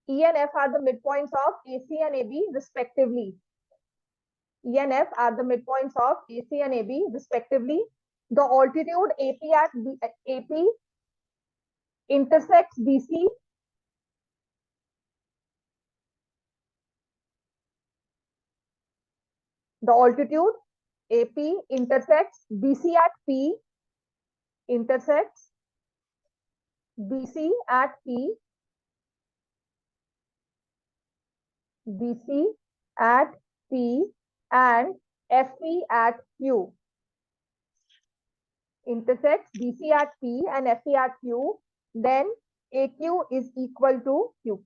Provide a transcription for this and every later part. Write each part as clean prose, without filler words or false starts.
E and F are the midpoints of AC and AB respectively. E and F are the midpoints of AC and AB respectively. The altitude AP intersects BC. The altitude AP intersects BC at P, intersects BC at P, BC at P, and FP at Q. Intersects BC at P and FP at Q, then AQ is equal to QP.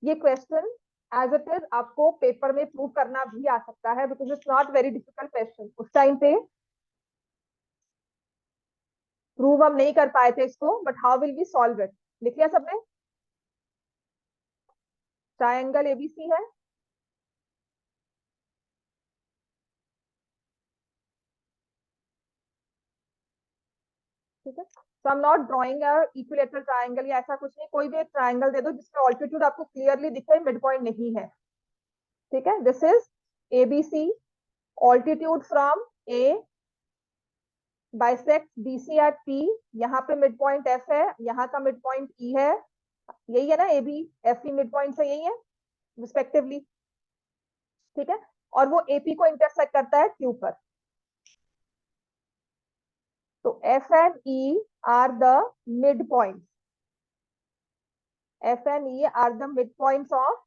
ये question as it is आपको paper में prove करना भी आ सकता है, because it's not very difficult question. उस time पे प्रूव हम नहीं कर पाए थे इसको, but how will we solve it. लिख लिया सबने? ट्रायंगल एबीसी है, ठीक है. So I am not drawing equilateral triangle या ऐसा कुछ नहीं, कोई भी एक ट्रायंगल दे दो जिसमें ऑल्टीट्यूड आपको क्लियरली दिखे, मिड पॉइंट नहीं है, ठीक है. This is ABC. Altitude from A bisect BC at P. यहाँ पे मिड पॉइंट एफ है, यहाँ का मिड पॉइंट ई है, यही है ना, A B F E mid point से यही है रिस्पेक्टिवली, ठीक है. और वो एपी को इंटरसेक्ट करता है क्यू पर. तो F and E are the mid point. F and E are the mid points of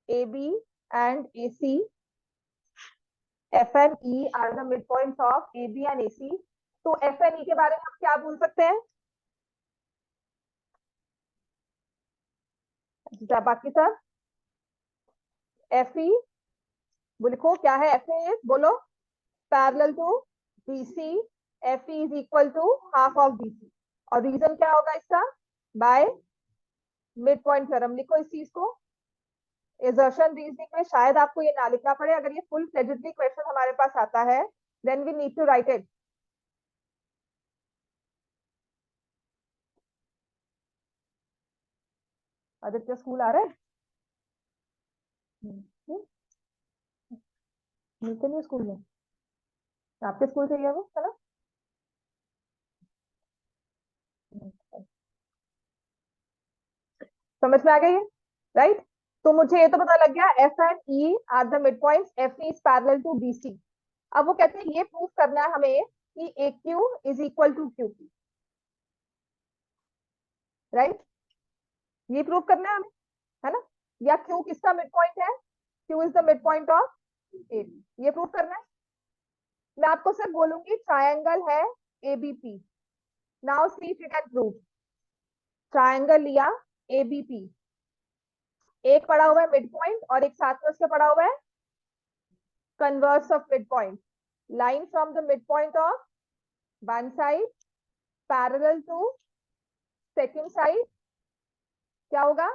A B and A C. F and E are the mid points of A B and A C. तो F and ई के बारे में हम क्या बोल सकते हैं? बाकी सब एफ ई वो लिखो, क्या है एफ ए? बोलो. Parallel to BC, F E is equal to half of BC. और रीजन क्या होगा इसका? By mid point theorem. लिखो इस चीज को. एजर्शन रीजनिंग में शायद आपको ये ना लिखना पड़े, अगर ये फुल फ्लेजेडली क्वेश्चन हमारे पास आता है, then we need to write it. Aditya school आ रहा है? मिलते नहीं स्कूल में? आपके स्कूल से ही है वो, है ना? समझ में आ गई है, राइट? तो मुझे ये तो पता लग गया F and E are the mid points, F E is parallel to B C. अब वो कहते हैं ये प्रूव करना है हमें कि A Q is equal to Q P, right? ये प्रूव करना है हमें, है ना? या क्यू किसका मिड पॉइंट है? Q is the mid point of A B. ये प्रूव करना है. मैं आपको सिर्फ बोलूंगी ट्रायंगल है ABP. Now see if you can prove. Triangle लिया एबीपी, एक पड़ा हुआ है मिड पॉइंट और एक साथ में उसके पड़ा हुआ है converse of mid point. Line from the mid point of one side parallel to second side. क्या होगा?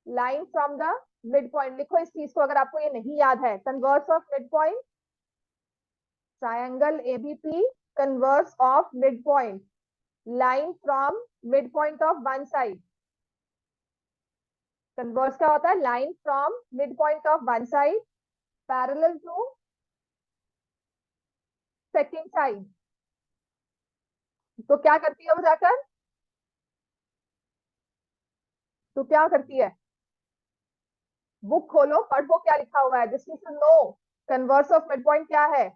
Line from the mid point. लिखो इस चीज को अगर आपको ये नहीं याद है. Converse of mid point, triangle ABP, converse of mid point, line from mid point of one side. Converse क्या होता है? Line from mid point of one side parallel to second side. तो क्या करती है वो जाकर? तो क्या करती है? बुक खोलो, पढ़ो क्या लिखा हुआ है. This is no. Converse of mid point क्या है?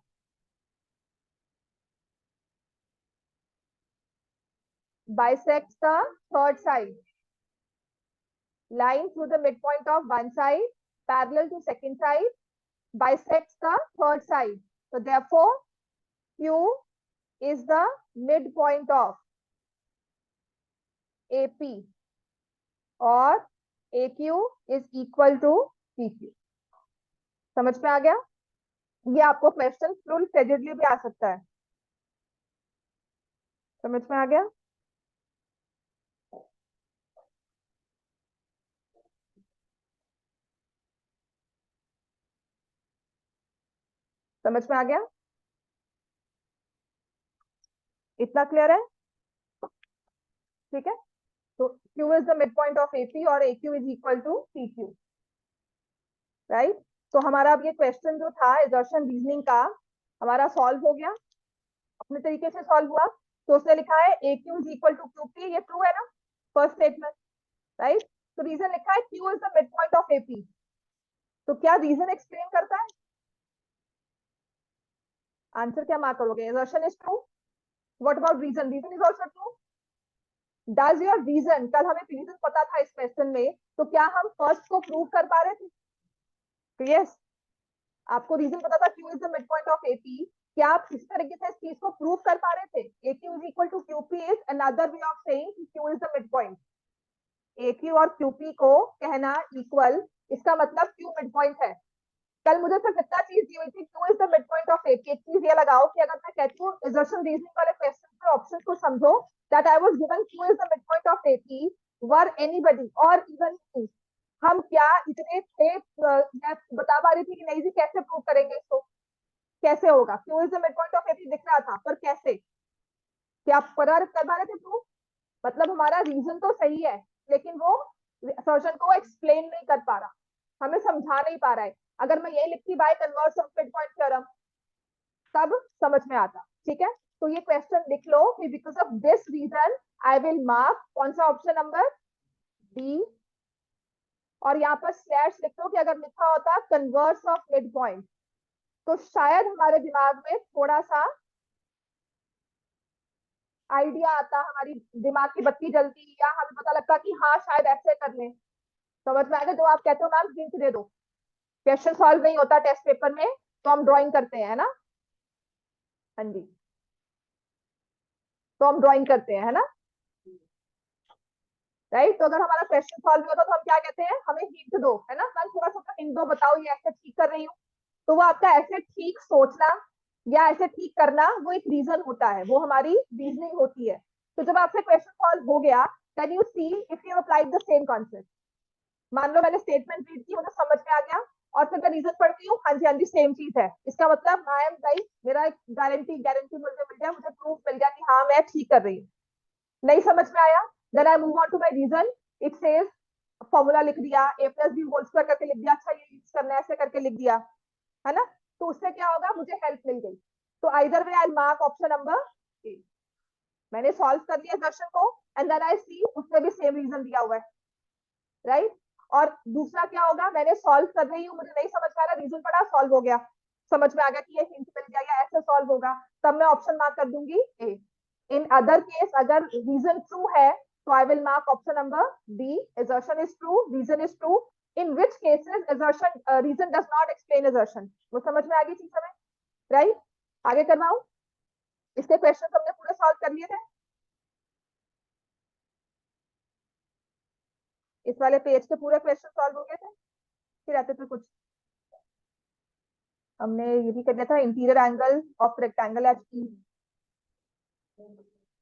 Bisect the third side. Line through the midpoint of one side parallel to second side bisects the third side. So therefore Q is the midpoint of AP और AQ is equal to PQ. समझ में आ गया? ये आपको question full फ्लेजेडली भी आ सकता है. समझ में आ गया? समझ में आ गया? इतना क्लियर है? ठीक है. तो Q is the midpoint of AP और AQ is equal to PQ, right. तो हमारा अब ये क्वेश्चन जो था एजर्शन रीजनिंग का हमारा सॉल्व हो गया, अपने तरीके से सॉल्व हुआ। तो उसने लिखा है AQ is equal to QP, ये ट्रू है ना, फर्स्ट स्टेटमेंट, राइट। तो रीजन लिखा है Q is the midpoint of AP, तो क्या रीजन एक्सप्लेन करता है, आंसर क्या मार्क करोगे, assertion is true, what about reason, reason is also true. Does your reason, कल हमें रीजन पता था इस क्वेश्चन में, तो क्या हम फर्स्ट को प्रूव कर पा रहे थे, तो यस, आपको रीजन पता था Q is the mid point of AP, क्या आप इस तरीके से इस चीज को प्रूव कर पा रहे थे, AQ is equal to QP is another way of saying Q is the mid point, AQ और QP को कहना इक्वल, इसका मतलब Q मिड पॉइंट है। कल मुझे सिर्फ इतना चीज दी हुई थी, Q is the mid point of AP, एक चीज ये लगाओ कि अगर मैं कहती हूँ एजर्शन रीजनिंग वाले क्वेश्चन के ऑप्शन को समझो, that I was given Q is the mid point of AP, were anybody और इवन मी, हम क्या इतने थे, मैं बता पा रही थी कि नहीं जी कैसे प्रूव करेंगे इसको, कैसे होगा, Q is the mid point of AP दिख रहा था, पर कैसे, क्या आप कर पा रहे थे प्रूव, मतलब हमारा रीजन तो सही है, लेकिन वो सर्जन को एक्सप्लेन नहीं कर पा रहा, हमें समझा नहीं पा रहा है। अगर मैं ये लिखती by converse of mid point theorem, तब समझ में आता, ठीक है। तो ये क्वेश्चन लिख लो कि because of this reason I will mark कौन सा ऑप्शन नंबर डी, और यहाँ पर स्लैश लिख दो कि अगर लिखा होता कन्वर्स ऑफ मिड पॉइंट, तो शायद हमारे दिमाग में थोड़ा सा आइडिया आता, हमारी दिमाग की बत्ती जलती, या हमें पता लगता कि हाँ शायद ऐसे कर लें, समझ में आएगा। जो आप कहते हो मैम हिंट दे दो, क्वेश्चन सॉल्व नहीं होता टेस्ट पेपर में तो हम ड्राइंग करते हैं, है ना, हाँ जी, तो हम ड्राइंग करते हैं, है ना, राइट। तो अगर हमारा क्वेश्चन सॉल्व नहीं होता तो हम क्या कहते हैं, हमें हिंट दो, है ना मैम, थोड़ा सा हिंट दो, बताओ ये ऐसे ठीक कर रही हूँ, तो वो आपका ऐसे ठीक सोचना या ऐसे ठीक करना वो एक रीजन होता है, वो हमारी रीजनिंग होती है। तो जब आपसे क्वेश्चन सॉल्व हो गया, can you see if you applied the same concept, मान लो मैंने स्टेटमेंट रीड की, मुझे समझ में आ गया, और फिर मैं रीजन पढ़ती हूँ, हाँ जी सेम चीज है, इसका मतलब आई एम राइट, मेरा एक गारंटी गारंटी मुझे मिल गया, मुझे प्रूफ मिल गया कि हाँ मैं ठीक कर रही हूँ। नहीं समझ में आया, then I move on to my reason, it says formula लिख दिया, A plus B whole square करके लिख दिया, अच्छा ये यूज करना है ऐसे करके लिख दिया, है ना, तो उससे क्या होगा, मुझे हेल्प मिल गई। तो either way I mark option number A, मैंने सॉल्व कर लिया क्वेश्चन को, एंड देन आई सी उसमें भी सेम रीजन दिया हुआ है, राइट। और दूसरा क्या होगा, मैंने सॉल्व कर रही हूँ, मुझे नहीं समझ में आ रहा, रीजन पढ़ा, सॉल्व हो गया, समझ में आ गया कि ये हिंट मिल गया या ऐसे सॉल्व होगा, तब मैं ऑप्शन मार्क कर दूंगी ए। इन अदर केस अगर रीजन ट्रू है तो I will mark option number B, assertion is true, reason is true, in which cases assertion reason does not explain assertion। वो समझ में आ गई चीज हमें, राइट। आगे करवाऊं, इसके क्वेश्चन हमने पूरे सॉल्व कर लिए थे, इस वाले पेज के पूरे क्वेश्चन सॉल्व हो गए थे, फिर आते थे कुछ, हमने ये भी कर लिया था interior angle of rectangle H E,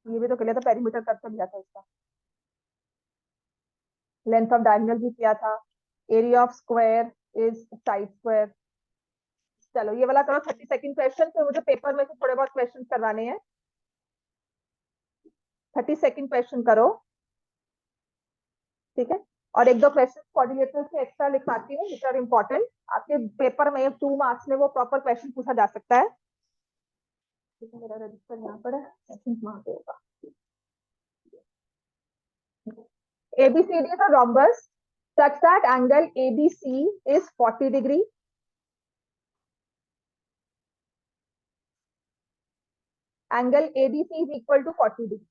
ये भी तो कर लिया था, पेरीमीटर कर तो लिया था इसका, लेंथ ऑफ डायगोनल भी किया था, area of square is side square. चलो ये वाला करो 32nd क्वेश्चन, फिर मुझे पेपर में से थोड़े बहुत क्वेश्चन करवाने हैं, 32nd क्वेश्चन करो, ठीक है। और एक दो क्वेश्चन कोऑर्डिनेटर से एक्स्ट्रा लिखवाती हूँ विच आर इंपॉर्टेंट, आपके पेपर में 2 मार्क्स में वो प्रॉपर क्वेश्चन पूछा जा सकता है। मेरा रजिस्टर यहाँ पर है, आई थिंक वहां पे होगा। ABCD is a rhombus such that angle ABC is 40 degree. Angle ABC is equal to 40 degree.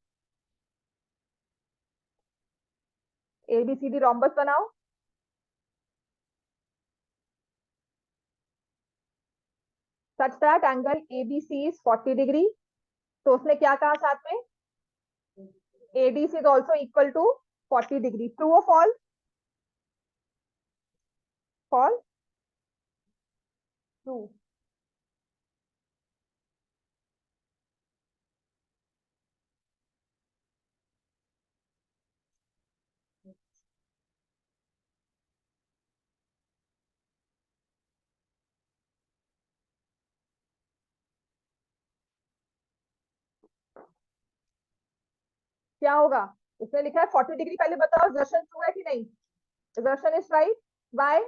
ABCD rhombus बनाओ, such that angle ABC is 40 degree. तो उसने क्या कहा साथ में, ADC is also equal to 40 degree. True or false? False. True. क्या होगा, इसमें लिखा है 40 डिग्री, पहले बताओ दर्शन ट्रू है कि नहीं? दर्शन इज राइट। बाय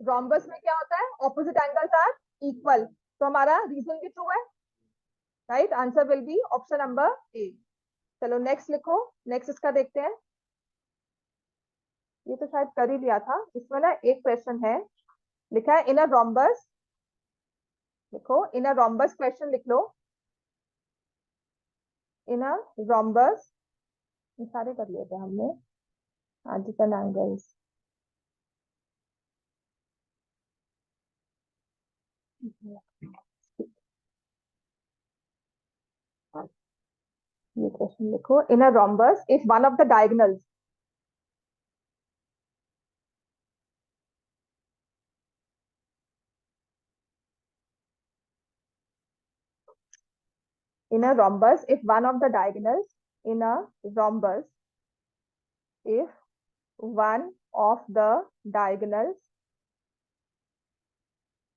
रोम्बस में क्या होता है, ऑपोजिट एंगल्स आर इक्वल, तो हमारा रीजन भी ट्रू है, right? Answer will be option number A. चलो नेक्स्ट लिखो, नेक्स्ट इसका देखते हैं। ये तो शायद कर ही लिया था, इसमें ना एक क्वेश्चन है, लिखा है इन अ रोम्बस, लिखो इन अ रोम्बस, क्वेश्चन लिख लो। इन अ रोम्बस, ये सारे कर लिए थे हमने, adjacent angles, ये क्वेश्चन लिखो। In a rhombus if one of the diagonals, in a rhombus if one of the diagonals, in a rhombus if one of the diagonals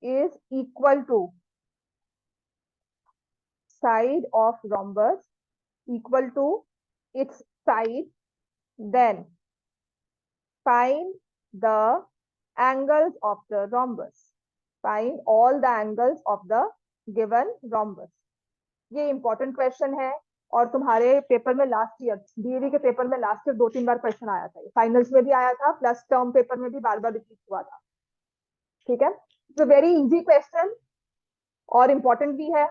is equal to side of rhombus, equal to its side, then find the angles of the rhombus, find all the angles of the given rhombus। ये important question है, और तुम्हारे paper में last year, DAV के paper में last year 2-3 बार question आया था, finals में भी आया था, प्लस टर्म पेपर में भी बार बार रिपीट हुआ था। ठीक है, तो वेरी इजी क्वेश्चन और इंपॉर्टेंट भी है।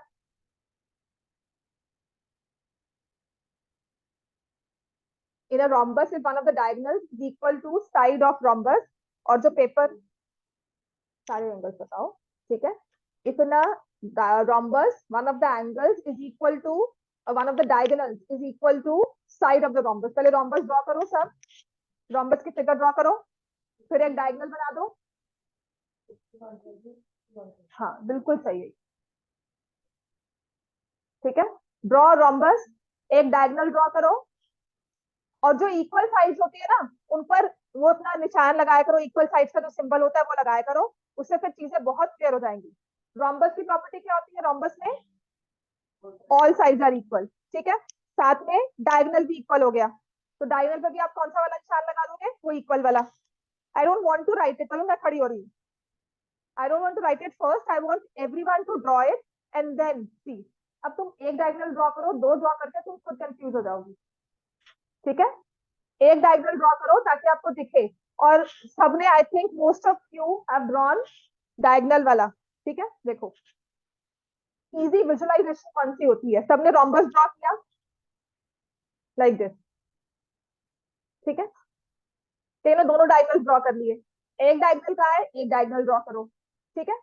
In a rhombus if one of the diagonals is equal to side of rhombus, और जो पेपर, सारे एंगल्स बताओ, ठीक है। If in a rhombus one of the angles is equal to, one of the diagonals is equal to side of the rhombus, पहले rhombus draw करो सब, rhombus की फिगर ड्रॉ करो, फिर एक डायगोनल बना दो। हाँ बिल्कुल सही है, ठीक है। ड्रॉ रोम्बस, एक डायगोनल ड्रॉ करो, और जो इक्वल साइड्स होती है ना, उन पर वो अपना निशान लगाया करो, इक्वल साइड्स का जो सिंबल होता है वो लगाया करो, उससे फिर चीजें बहुत क्लियर हो जाएंगी। रोम्बस की प्रॉपर्टी क्या होती है, रोम्बस में ऑल साइड्स आर इक्वल, ठीक है, साथ में डायगोनल भी इक्वल हो गया, तो डायगोनल पे भी आप कौन सा वाला निशान लगा दोगे, वो इक्वल वाला। I don't want to write it, चलो मैं खड़ी हो रही हूँ, I don't want to write it first, I want everyone to draw it and then see. अब तुम एक डायगोनल ड्रॉ करो, दो ड्रॉ करके तुम खुद कंफ्यूज हो जाओगी, ठीक है। एक डायगोनल ड्रॉ करो ताकि आपको दिखे, और सबने, I think most of you have drawn diagonal वाला, ठीक है। देखो इजी विजुअलाइजेशन कौन सी होती है, सबने रोम्बस ड्रॉ किया लाइक दिस, ठीक है, तीनों दोनों डायगोनल ड्रॉ कर लिए, एक डायगोनल का है, एक डायगोनल ड्रॉ करो, ठीक है,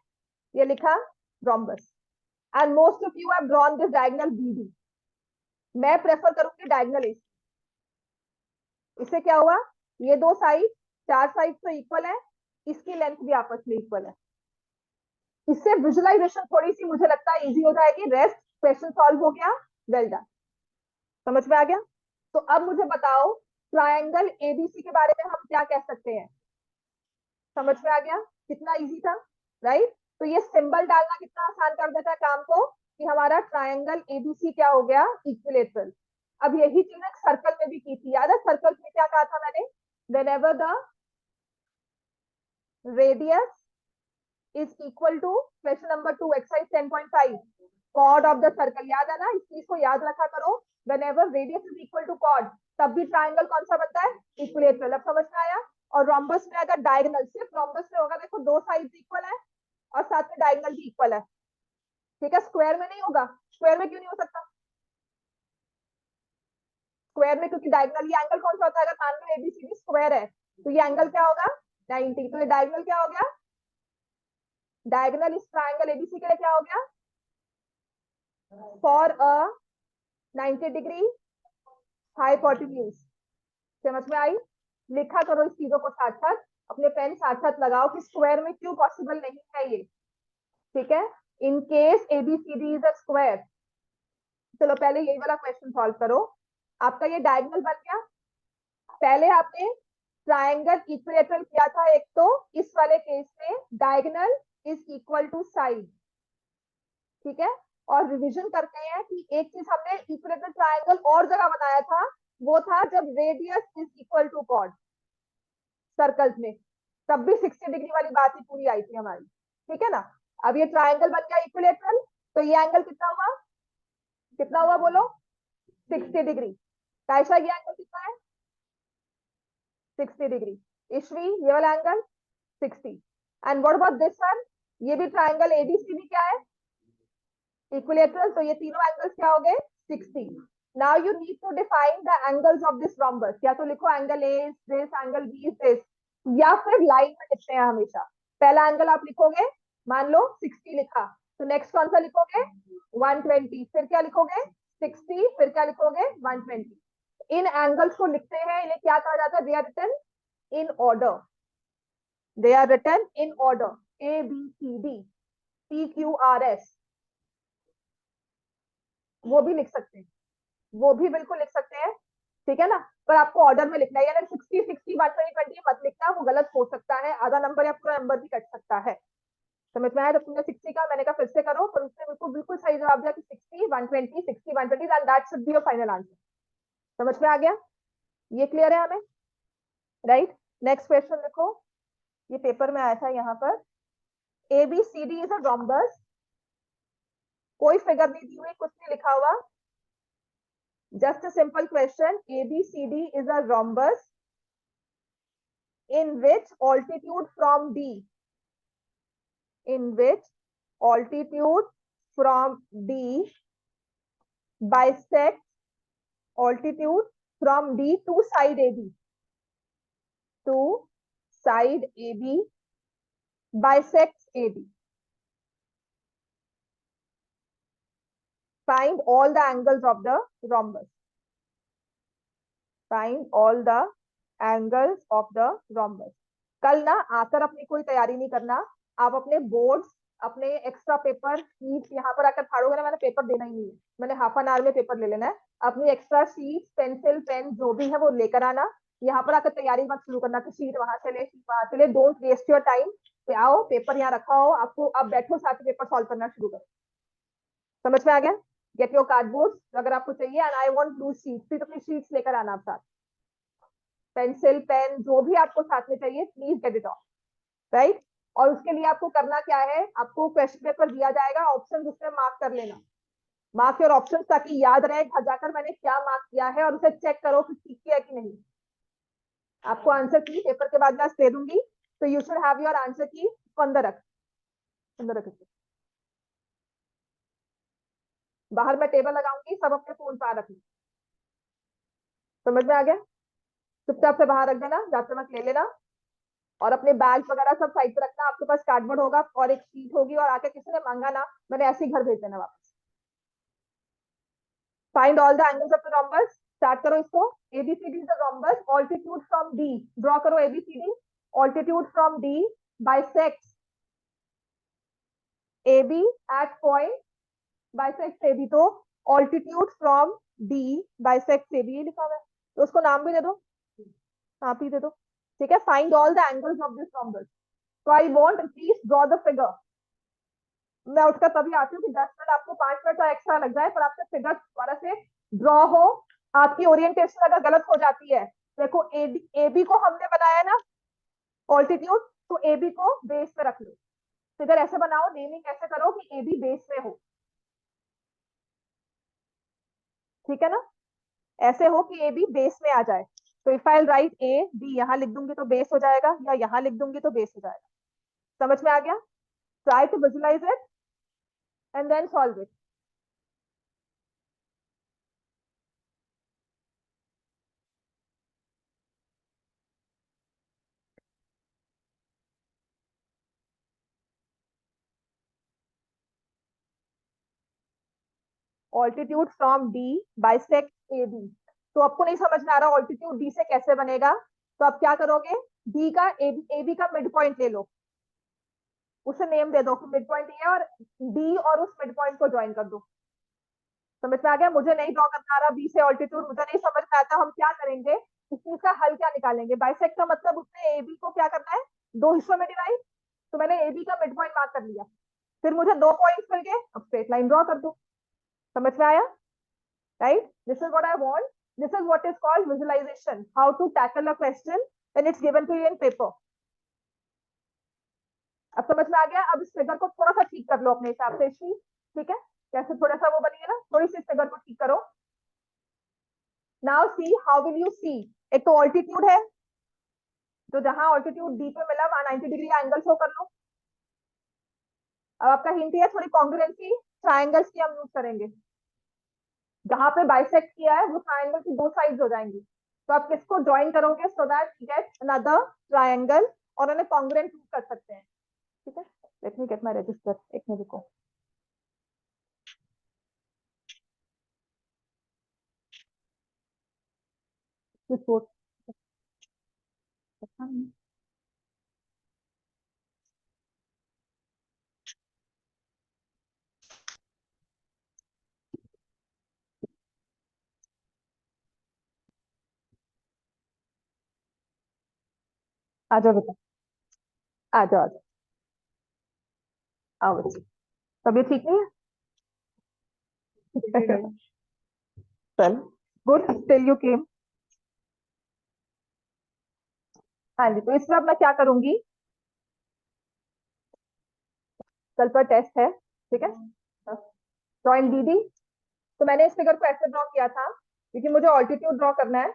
ये लिखा rhombus, and most of you have drawn this diagonal BD. मैं प्रेफर करूंगी डायगोनल ए, इससे क्या हुआ, ये दो साइड, चार साइड तो इक्वल है, इसकी लेंथ भी आपस में इक्वल है, इससे विजुअलाइजेशन थोड़ी सी मुझे लगता है इजी हो जाएगी, रेस्ट क्वेश्चन सॉल्व हो गया, वेल डन, समझ में आ गया। तो अब मुझे बताओ ट्रायंगल एबीसी के बारे में हम क्या कह सकते हैं, समझ में आ गया, कितना इजी था, राइट? तो ये सिंबल डालना कितना आसान कर देता है काम को, कि हमारा ट्रायंगल एबीसी क्या हो गया, इक्विलेटरल। अब यही चीज एक सर्कल में भी की थी, याद है सर्कल में क्या कहा था मैंने, whenever the radius is equal to, question number 2 exercise 10.5, chord of the circle, याद है ना, इस चीज को याद रखा करो, whenever radius is equal to chord, तब भी ट्राइंगल कौन सा बनता है, इक्विलेटरल। अब समझ में आया। और रोम्बस में अगर डायगोनल, सिर्फ रोम्बस में होगा, देखो दो साइड इक्वल है और साथ में डायगोनल भी इक्वल है, ठीक है, स्क्वायर में नहीं होगा, स्क्वायर में क्यों नहीं हो सकता, स्क्वायर में क्योंकि डायगोनल, ये एंगल कौन सा होता है, अगर मान लो एबीसीडी स्क्वायर है, तो ये एंगल क्या होगा, 90, तो ये डायगोनल क्या हो गया, डायगोनल इस ट्रायंगल एबीसी के लिए क्या हो गया, फॉर अ 90 डिग्री हाइपोटेन्यूज। समझ में आई, लिखा करो इस चीजों को साथ साथ, अपने पेन साथ साथ लगाओ कि स्क्वायर में क्यों पॉसिबल नहीं है ये, ठीक है, in case ABCD is a square. चलो पहले यही वाला क्वेश्चन सॉल्व करो, आपका ये डायगोनल बन गया, पहले आपने ट्रायंगल इक्विलेटरल किया था एक, तो इस वाले केस में diagonal is equal to side, ठीक है। और रिवीजन करते हैं कि एक चीज हमने इक्विलेटरल ट्रायंगल और जगह बनाया था, वो था जब radius is equal to chord circles में, तब भी 60 डिग्री वाली बात ही पूरी आई थी हमारी, ठीक है ना। अब ये ट्राइंगल बन गया इक्विलेटरल, तो ये एंगल कितना हुआ, कितना हुआ बोलो, 60 डिग्री। कायशा ये एंगल कितना है, 60 डिग्री। ईश्वी ये वाला angle 60। And what about this one, ये भी ट्राइंगल एबीसीडी क्या है, इक्विलेटरल, तो ये तीनों एंगल्स क्या हो गए, 60। Now you need to define the angles of this rhombus, या तो लिखो angle A is this, angle B is this, या फिर लाइन में लिखते हैं हमेशा। पहला एंगल आप लिखोगे, मान लो 60 लिखा, तो नेक्स्ट कौन सा लिखोगे, 120, फिर क्या लिखोगे 60, फिर क्या लिखोगे 120। इन एंगल्स को लिखते हैं, इन्हें क्या कहा जाता है, they are written in order, they are written in order, A B C D, P Q R S, वो भी लिख सकते हैं, वो भी बिल्कुल लिख सकते हैं, ठीक है ना। पर आपको ऑर्डर में लिखना है, यानी 60 60 120 मत लिखना, वो गलत हो सकता है, आधा नंबर या पूरा नंबर भी कट सकता है। समझ में आया, जब तुमने 60 का मैंने कहा फिर से करो, पर उसने बिल्कुल बिल्कुल सही जवाब दिया कि 60 120 60 120 and that should be your final answer. समझ में आ गया, ये क्लियर है हमें, राइट। नेक्स्ट क्वेश्चन देखो, ये पेपर में आया था यहाँ पर, ABCD इज अ रोम्बस, कोई फिगर नहीं दी हुई, कुछ नहीं लिखा हुआ, just a simple question, ABCD is a rhombus in which altitude from D, in which altitude from D bisects altitude from D to side AB, to side AB bisects AB. Find all the angles of the rhombus. Find all the angles of the rhombus. कल ना आकर अपनी कोई तैयारी नहीं करना, आप अपने बोर्ड्स, अपने एक्स्ट्रा पेपर शीट यहाँ पर आकर फाड़ोगे ना, मैंने पेपर देना ही नहीं है, मैंने हाफ एन आवर में पेपर ले लेना है। अपनी एक्स्ट्रा शीट पेंसिल पेन जो भी है वो लेकर आना, यहाँ पर आकर तैयारी मत शुरू करना कि शीट वहां से ले शीट वहां से ले, डोंट वेस्ट योर टाइम। आओ पेपर यहाँ रखा हो आपको, आप बैठो साथ में पेपर सॉल्व करना शुरू करो। समझ में आ गया, गेट योर कार्डबोर्ड अगर आपको चाहिए, and I want blue sheet, फिर अपनी शीट्स लेकर आना आप साथ, पेंसिल पेन जो भी आपको साथ में चाहिए please get it of, right. और उसके लिए आपको करना क्या है, आपको क्वेश्चन पेपर दिया जाएगा, ऑप्शन उसमें मार्क कर लेना, मार्क योर ऑप्शन, ताकि याद रहे घर जाकर मैंने क्या मार्क किया है, और उसे चेक करो कि ठीक किया कि नहीं। आपको आंसर की पेपर के बाद मैं दे दूंगी, तो you should have your answer की, अंदर रख, अंदर रख, बाहर मैं टेबल लगाऊंगी, सब अपने फोन पर रख, समझ में आ गया, चुपचाप से बाहर रख देना, जाते वक्त ले लेना, और अपने बैग वगैरह सब साइड पे रखना, आपके पास कार्डबोर्ड होगा और एक शीट होगी, और आके किसी ने मांगा ना, मैंने ऐसे ही घर भेज देना वापस। Find all the angles of the rhombus, start करो इसको। ABCD is the rhombus, altitude from D, draw करो ABCD, altitude from D bisects AB at point bisects AB, तो altitude from D bisects AB ये लिखा हुआ है, तो उसको नाम भी दे दो, आप ही दे दो, ठीक है। Find all the angles of this rhombus, तो I want please draw the figure. मैं उठकर तभी आती हूँ कि 10 मिनट आपको 5 मिनट का एक्स्ट्रा लग जाए, पर आपका फिगर दोबारा से ड्रॉ हो। आपकी ओरिएंटेशन अगर गलत हो जाती है, देखो AB को हमने बनाया ना ऑल्टीट्यूड, तो AB को बेस पे रख लो, फिगर ऐसे बनाओ, नेमिंग ऐसे करो कि AB बेस में हो, ठीक है ना, ऐसे हो कि AB बेस में आ जाए। तो इफ आई राइट AB, यहाँ लिख दूंगी तो बेस हो जाएगा, या यहाँ लिख दूंगी तो बेस हो जाएगा। समझ में आ गया, try to visualise it and then solve it. Altitude from D bisect AB, तो आपको नहीं समझ में आ रहा ऑल्टीट्यूड डी से कैसे बनेगा, तो आप क्या करोगे, डी का AB का मिड पॉइंट ले लो, उसे नेम दे दो कि मिड पॉइंट ये है, और डी और उस मिड पॉइंट को ज्वाइन कर दो। समझ में आ गया, मुझे नहीं ड्रॉ करना आ रहा बी से ऑल्टीट्यूड, मुझे नहीं समझ में आता, हम क्या करेंगे, इस चीज का हल क्या निकालेंगे। बाइसेक्ट का मतलब उसने AB को क्या करना है, दो हिस्सों में डिवाइड, तो मैंने AB का मिड पॉइंट मार्क कर लिया, फिर मुझे दो पॉइंट्स मिल गए, अब स्ट्रेट लाइन ड्रॉ कर दो। समझ में आया, right, this is what I want. This is what is called visualization. How to tackle a question when it's given to you in paper. अब समझ में आ गया? अब इस फिगर को थोड़ा सा ठीक कर लो अपने हिसाब से, ठीक है? कैसे थोड़ा सा वो बनिए ना, थोड़ी सी इस फिगर को ठीक करो. Now see how will you see. एक तो ऑल्टीट्यूड है, तो जहां ऑल्टीट्यूड डी पे मिला वहां 90 डिग्री का एंगल शो कर लो. अब आपका हिंट है थोड़ी कॉन्ग्रुएंसी ट्रायंगल्स की हम यूज करेंगे. जहां पे बाइसेक्ट किया है वो ट्रायंगल की दो साइड्स हो जाएंगी. तो आप किसको ज्वाइन करोगे so that you get another triangle और उन्हें कॉन्ग्रुएंट यूज कर सकते हैं. ठीक है, let me gate my register. एक मिनट रुको. आ जाओ बेटा, आ जाओ आ जाओ, आओ बच्चे. तबीयत ठीक नहीं है? चल, गुड, टिल यू केम. हाँ जी, तो इस बार मैं क्या करूंगी, कल पर टेस्ट है, ठीक है? जॉइन दीदी. तो मैंने इस फिगर को ऐसे ड्रॉ किया था क्योंकि मुझे ऑल्टीट्यूड ड्रॉ करना है.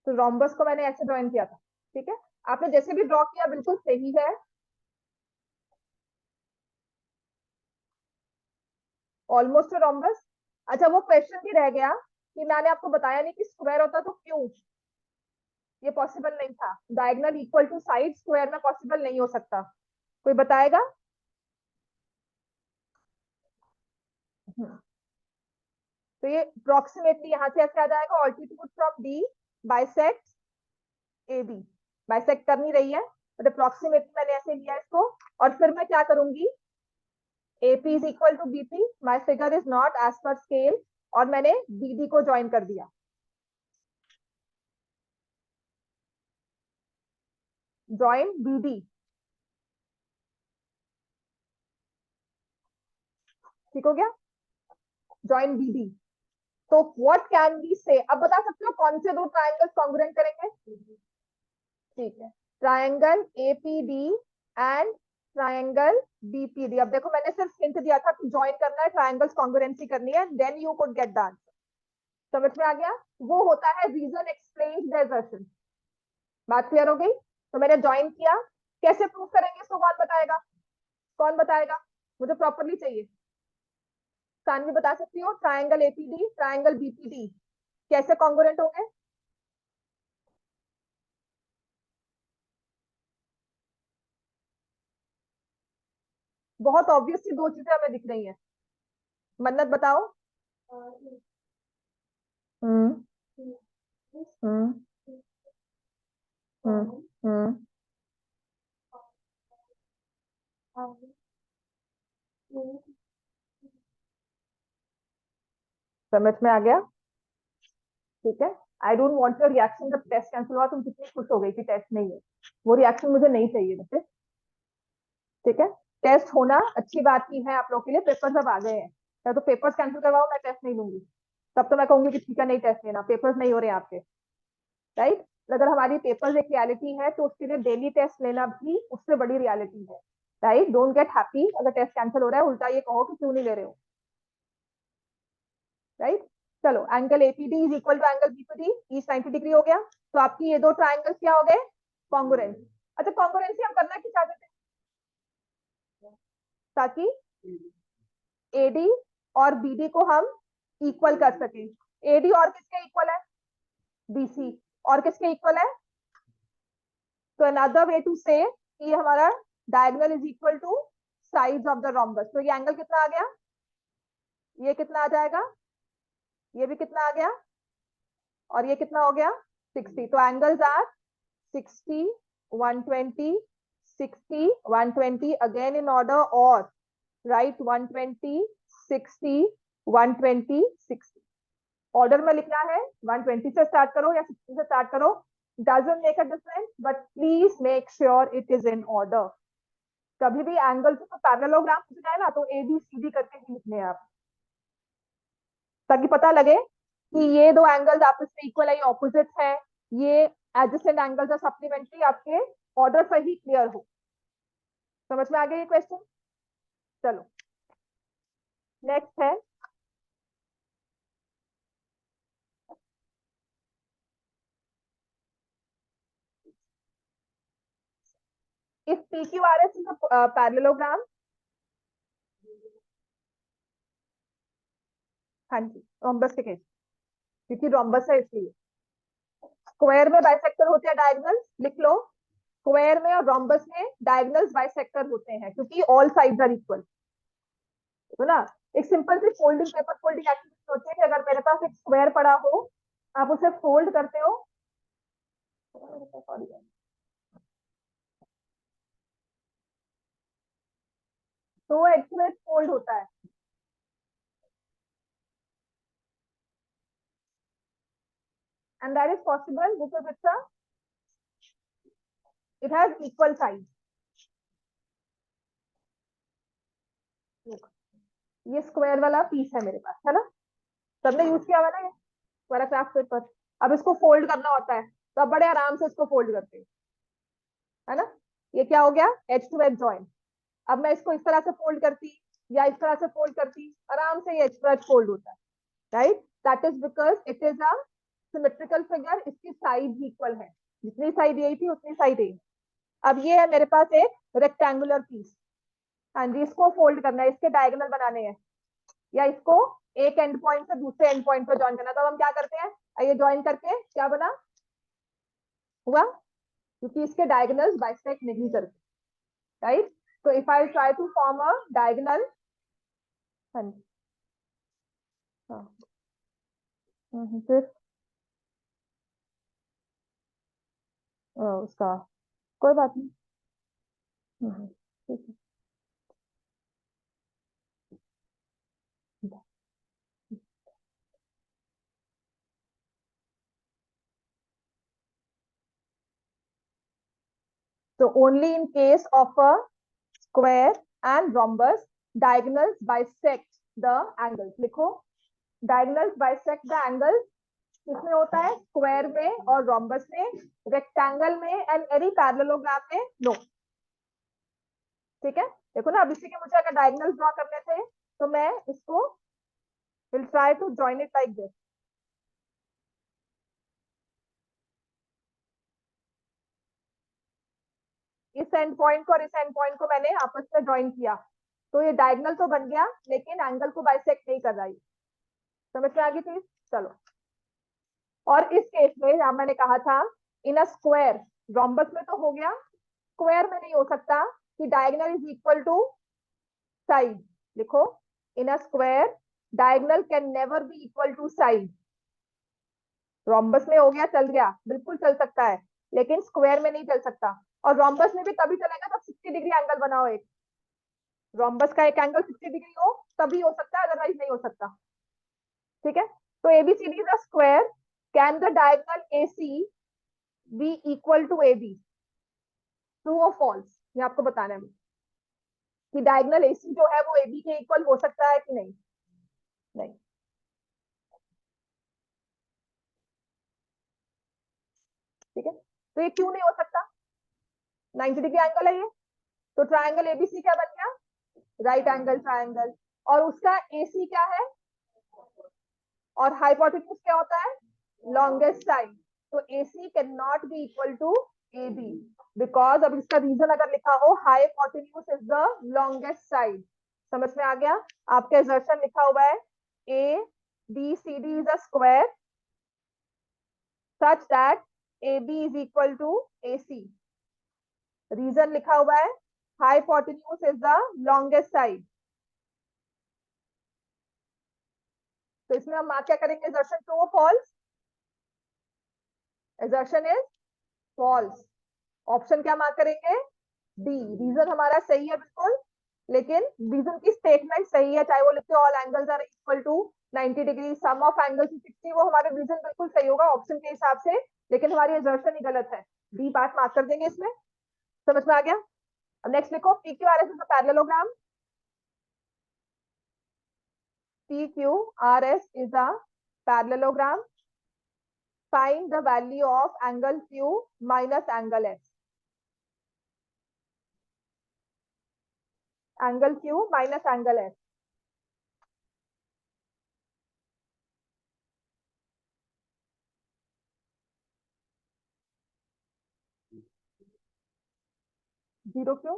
तो रोम्बस को मैंने ऐसे ड्रॉइन किया था. ठीक है, आपने जैसे भी ड्रॉ किया बिल्कुल सही है. Almost rhombus. अच्छा, वो क्वेश्चन भी रह गया कि मैंने आपको बताया नहीं कि स्क्वायर होता तो क्यों ये पॉसिबल नहीं था. Diagonal equal to side square में पॉसिबल नहीं हो सकता. कोई बताएगा? तो ये अप्रोक्सीमेटली यहां से ऐसे आ जाएगा. Altitude from D bisect A B. Bisect कर नहीं रही है बट अप्रोक्सीमेटली मैंने ऐसे लिया इसको. और फिर मैं क्या करूंगी, AP is equal to BP. My figure is not as per scale. और मैंने BD को ज्वाइन कर दिया. Join BD. ठीक हो गया? Join BD. तो व्हाट कैन वी से, अब बता सकते हो कौन से दो ट्रायंगल्स कॉन्ग्रुएंट करेंगे? ठीक है, triangle APD and triangle BPD. अब देखो मैंने सिर्फ हिंट दिया था कि ज्वाइन करना है, ट्रायंगल्स कॉन्ग्रुएंसी करनी है, then you could get the answer. समझ में आ गया? वो होता है रीजन एक्सप्लेन द असर्शन. बात क्लियर हो गई? तो मैंने ज्वाइन किया. कैसे प्रूव करेंगे इसको कौन बताएगा? कौन बताएगा? मुझे प्रॉपरली चाहिए. सानवी बता सकती हो, ट्रायंगल APD ट्रायंगल BPD कैसे कॉन्ग्रुएंट होंगे? बहुत ऑब्वियसली दो चीजें हमें दिख रही हैं. मन्नत बताओ. हम्म. हम्म. हम्म. हम्म. समझ में आ गया? ठीक है. आई डोंट वांट योर रिएक्शन. जब टेस्ट कैंसिल हुआ तुम कितनी खुश हो गई कि टेस्ट नहीं है. वो रिएक्शन मुझे नहीं चाहिए वैसे. ठीक है, टेस्ट होना अच्छी बात की है आप लोगों के लिए. पेपर्स अब आ गए हैं, या तो पेपर्स कैंसिल करवाओ, मैं टेस्ट नहीं लूंगी. तब तो मैं कहूंगी कि ठीक है नहीं टेस्ट लेना, पेपर्स नहीं हो रहे आपके. राइट. अगर हमारी पेपर्स एक रियलिटी है तो उसके लिए डेली टेस्ट लेना भी उससे बड़ी रियलिटी है. राइट. डोंट गेट हैप्पी अगर टेस्ट कैंसिल हो रहा है, उल्टा ये कहो कि क्यों नहीं ले रहे हो. राइट. चलो, angle APD is equal to angle BPD. ईस्ट 90 डिग्री हो गया. तो आपकी ये दो ट्राइंगल्स क्या हो गए? कॉन्ग्रुएंट. अच्छा, कॉन्ग्रुएंसी हम करना क्यों चाहते थे? ताकि AD और BD को हम इक्वल कर सके. AD और किसके इक्वल है? BC. और किसके इक्वल है? तो अनदर वे टू से ये हमारा diagonal is equal to sides of the rhombus. तो ये एंगल कितना आ गया? ये कितना आ जाएगा? ये भी कितना आ गया? और ये कितना हो गया? 60. तो angles are 60, 120, 60, 120 again in order. और राइट 120, 60, 120, 60. ऑर्डर में लिखना है. 120 से स्टार्ट करो या 60 से स्टार्ट करो, doesn't make a difference, but please make sure it is in order. कभी भी एंगल से तो पैरेललोग्राम पूछ जाए ना तो ABCD करके ही लिखने हैं आप. ताकि पता लगे कि ये दो एंगल्स आपस में इक्वल है, ऑपोजिट है, ये एडजेसेंट एंगल्स है, सप्लीमेंट्री, आपके ऑर्डर पर ही क्लियर हो। समझ में आ गया ये क्वेश्चन? चलो नेक्स्ट है, if P Q R S is a parallelogram. हाँ जी, रोम्बस के केस, क्योंकि रोम्बस है इसलिए। स्क्वायर में बाइसेक्टर होते हैं डायगोनल, लिख लो। स्क्वायर में और रोम्बस में डायगोनल्स बाइसेक्टर होते हैं, क्योंकि ऑल साइड्स आर इक्वल, तो ना। एक सिंपल सी फोल्डिंग, पेपर फोल्डिंग एक्टिविटी होती है कि अगर मेरे पास एक स्क्वायर पड़ा हो, आप उसे फोल्ड करते हो, तो वो एक्यूरेट फोल्ड होता है। And that is possible because it has equal size. ये स्क्वायर वाला पीस है मेरे पास, है ना, सबने यूज किया हुआ ना ये वाला क्राफ्ट पेपर। अब इसको फोल्ड करना होता है, तो अब बड़े आराम से इसको फोल्ड करते हैं, है ना। ये क्या हो गया, एज टू एज जॉइन। अब मैं इसको इस तरह से फोल्ड करती या इस तरह से फोल्ड करती, आराम से ये एज टू एज फोल्ड होता है, right. That is because it is a symmetrical figure, इसकी साइड इक्वल है, जितनी साइड यही थी उतनी साइड यही। अब ये है मेरे पास एक रेक्टेंगुलर पीस, हाँ जी, इसको फोल्ड करना है, इसके डायगोनल बनाने हैं, या इसको एक एंड पॉइंट से दूसरे एंड पॉइंट पर ज्वाइन करना। तो हम क्या करते हैं, ये ज्वाइन करके क्या बना हुआ, क्योंकि इसके डायगोनल्स बाइसेक्ट नहीं करते, राइट। तो if I try to form a diagonal, हाँ जी, हाँ, फिर उसका कोई बात नहीं। ठीक है। So only in case of a square and rhombus, diagonals bisect the angles. लिखो, diagonals bisect the angles किसमें होता है, स्क्वायर में और रोम्बस में, रेक्टेंगल में एंड एनी पैरेललोग्राम में नो। ठीक है, देखो ना, अब इसी के मुझे अगर डायगोनल ड्रॉ करने थे, तो मैं इसको will try to join it like this. इस एंड पॉइंट को और इस एंड पॉइंट को मैंने आपस में ज्वाइन किया, तो ये डायगोनल तो बन गया, लेकिन एंगल को बाइसेक्ट नहीं कर रहा है। समझ में आ गई चीज? चलो, और इस केस में यहाँ मैंने कहा था, इन अ स्क्वायर, रोम्बस में तो हो गया, स्क्वायर में नहीं हो सकता कि diagonal is equal to side. लिखो, in a square diagonal can never be equal to side. Rhombus में हो गया, चल गया, बिल्कुल चल सकता है, लेकिन स्क्वायर में नहीं चल सकता। और रोम्बस में भी तभी चलेगा जब 60 डिग्री एंगल बनाओ एक, रोम्बस का एक एंगल 60 डिग्री हो तभी हो सकता है, अदरवाइज नहीं हो सकता। ठीक है, तो ABCD is a square, can the diagonal AC be equal to A B, true और फॉल्स, ये आपको बताना है कि डायगोनल एसी जो है वो एबी के इक्वल हो सकता है कि नहीं। नहीं, ठीक है, तो ये क्यों नहीं हो सकता, 90 डिग्री एंगल है ये, तो ट्रायंगल एबीसी क्या बन गया, राइट एंगल ट्रायंगल। और उसका एसी क्या है, और हाइपोटेन्यूज क्या होता है, लॉन्गेस्ट साइड। तो AC can not be equal to AB, because अब इसका रीजन अगर लिखा हो, hypotenuse is the longest side. समझ में आ गया? आपके एक्सर्शन लिखा हुआ है, ABCD is a square such that AB is equal to AC। Reason लिखा हुआ है, hypotenuse is the longest side. तो इसमें हम क्या करेंगे, एक्सर्शन ट्रू और false, assertion is false. Option क्या मार्क करेंगे, डी। रीजन हमारा सही है बिल्कुल, लेकिन रीजन की स्टेटमेंट सही है, चाहे वो लिखते all angles are equal to 90 degree, sum of angles 60, वो हमारा रीजन बिल्कुल सही होगा ऑप्शन के हिसाब से, लेकिन हमारी एजर्शन ही गलत है। डी पार्ट मार्क कर देंगे इसमें। समझ में आ गया? अब नेक्स्ट लिखो, P Q R S is a parallelogram. PQRS is a parallelogram. Find the value of angle Q minus angle S. Angle Q minus angle S. Zero क्यों?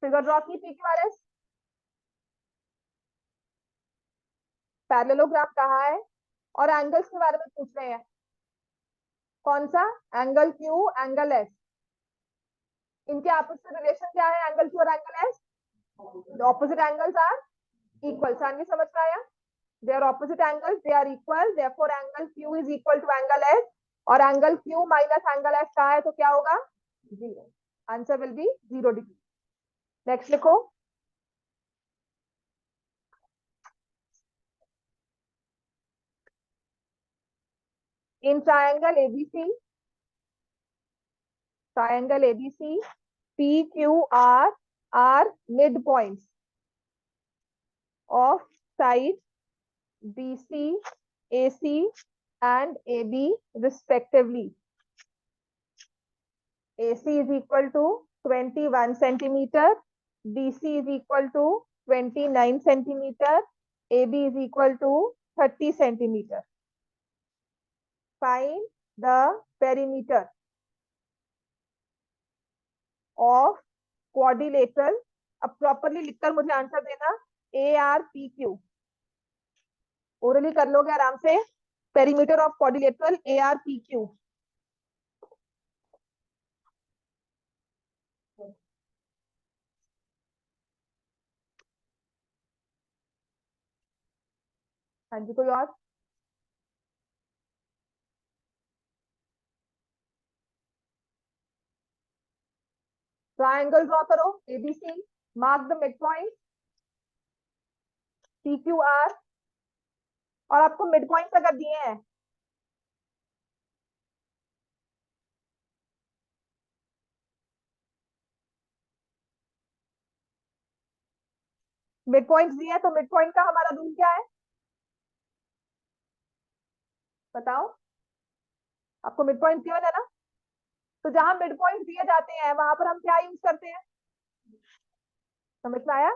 फिगर ड्रॉ की PQRS. पैरेललोग्राम कहा है और angles के बारे में पूछ रहे हैं. कौन सा? Angle Q, angle S. इनके आपस में रिलेशन क्या है? एंगल Q और angle S. The opposite angles are equal. Saanvi समझ में आया? They are opposite angles. They are equal. Therefore, angle Q is equal to angle S. और angle Q minus angle S कहा है तो क्या होगा? Zero. Answer will be 0 degree. Next लिखो. In triangle ABC, PQR are midpoints of sides BC, AC and AB respectively. AC is equal to 21 centimeter, BC is equal to 29 centimeter, AB is equal to 30 centimeter. Find the perimeter of quadrilateral. अब properly लिखकर मुझे answer देना. ARPQ orally कर लोगे आराम से. Perimeter of quadrilateral ARPQ. हाँ जी, कोई और? ट्रायंगल ड्रॉ करो ABC. Mark the mid point PQR. और आपको मिड पॉइंट अगर दिए हैं मिड पॉइंट दिए हैं तो मिड पॉइंट का हमारा रूल क्या है बताओ? आपको मिड पॉइंट दिया है ना? तो जहां मिड पॉइंट दिए जाते हैं वहां पर हम क्या यूज करते हैं? समझ में आया?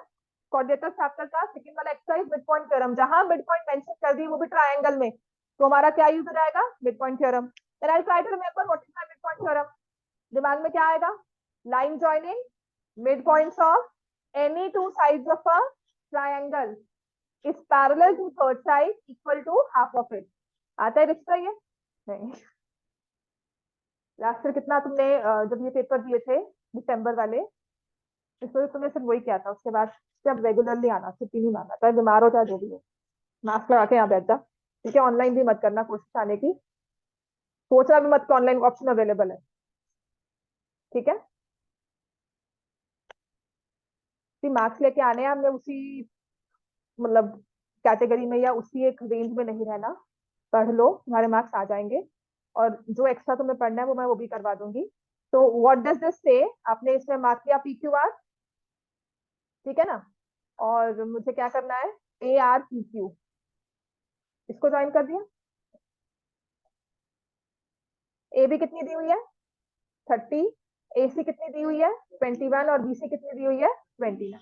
क्वाड्रेटर चैप्टर का सेकंड वाला एक्सरसाइज मिड पॉइंट थ्योरम. जहां मिड पॉइंट मेंशन कर दी वो भी ट्रायंगल में, तो हमारा क्या यूज हो जाएगा? Mid point theorem. Then I try to remember what is my mid point theorem. दिमाग में क्या आएगा? Line joining mid points of any two sides of a triangle is parallel to third side equal to half of it. आता है रिश्ता ये? नहीं. Last year कितना तुमने जब ये पेपर दिए थे दिसंबर वाले, इसमें तुमने सिर्फ वही किया था. उसके बाद जब रेगुलरली आना, छुट्टी नहीं मारना, चाहे बीमार हो चाहे जो भी हो, मास्क लगा के यहाँ बैठ जा. ठीक है? ऑनलाइन भी मत करना कोशिश आने की. सोचना भी मत कि ऑनलाइन ऑप्शन अवेलेबल है. ठीक है? मार्क्स लेके आने हैं हमने उसी मतलब कैटेगरी में या उसी एक रेंज में नहीं रहना. पढ़ लो, तुम्हारे मार्क्स आ जाएंगे. और जो एक्स्ट्रा तुम्हें पढ़ना है वो मैं वो भी करवा दूंगी. तो व्हाट डज दिस से? आपने इसमें मार्क किया PQR. ठीक है ना? और मुझे क्या करना है? ARPQ. इसको ज्वाइन कर दिया. AB कितनी दी हुई है? 30. AC कितनी दी हुई है? 21. और BC कितनी दी हुई है? 29.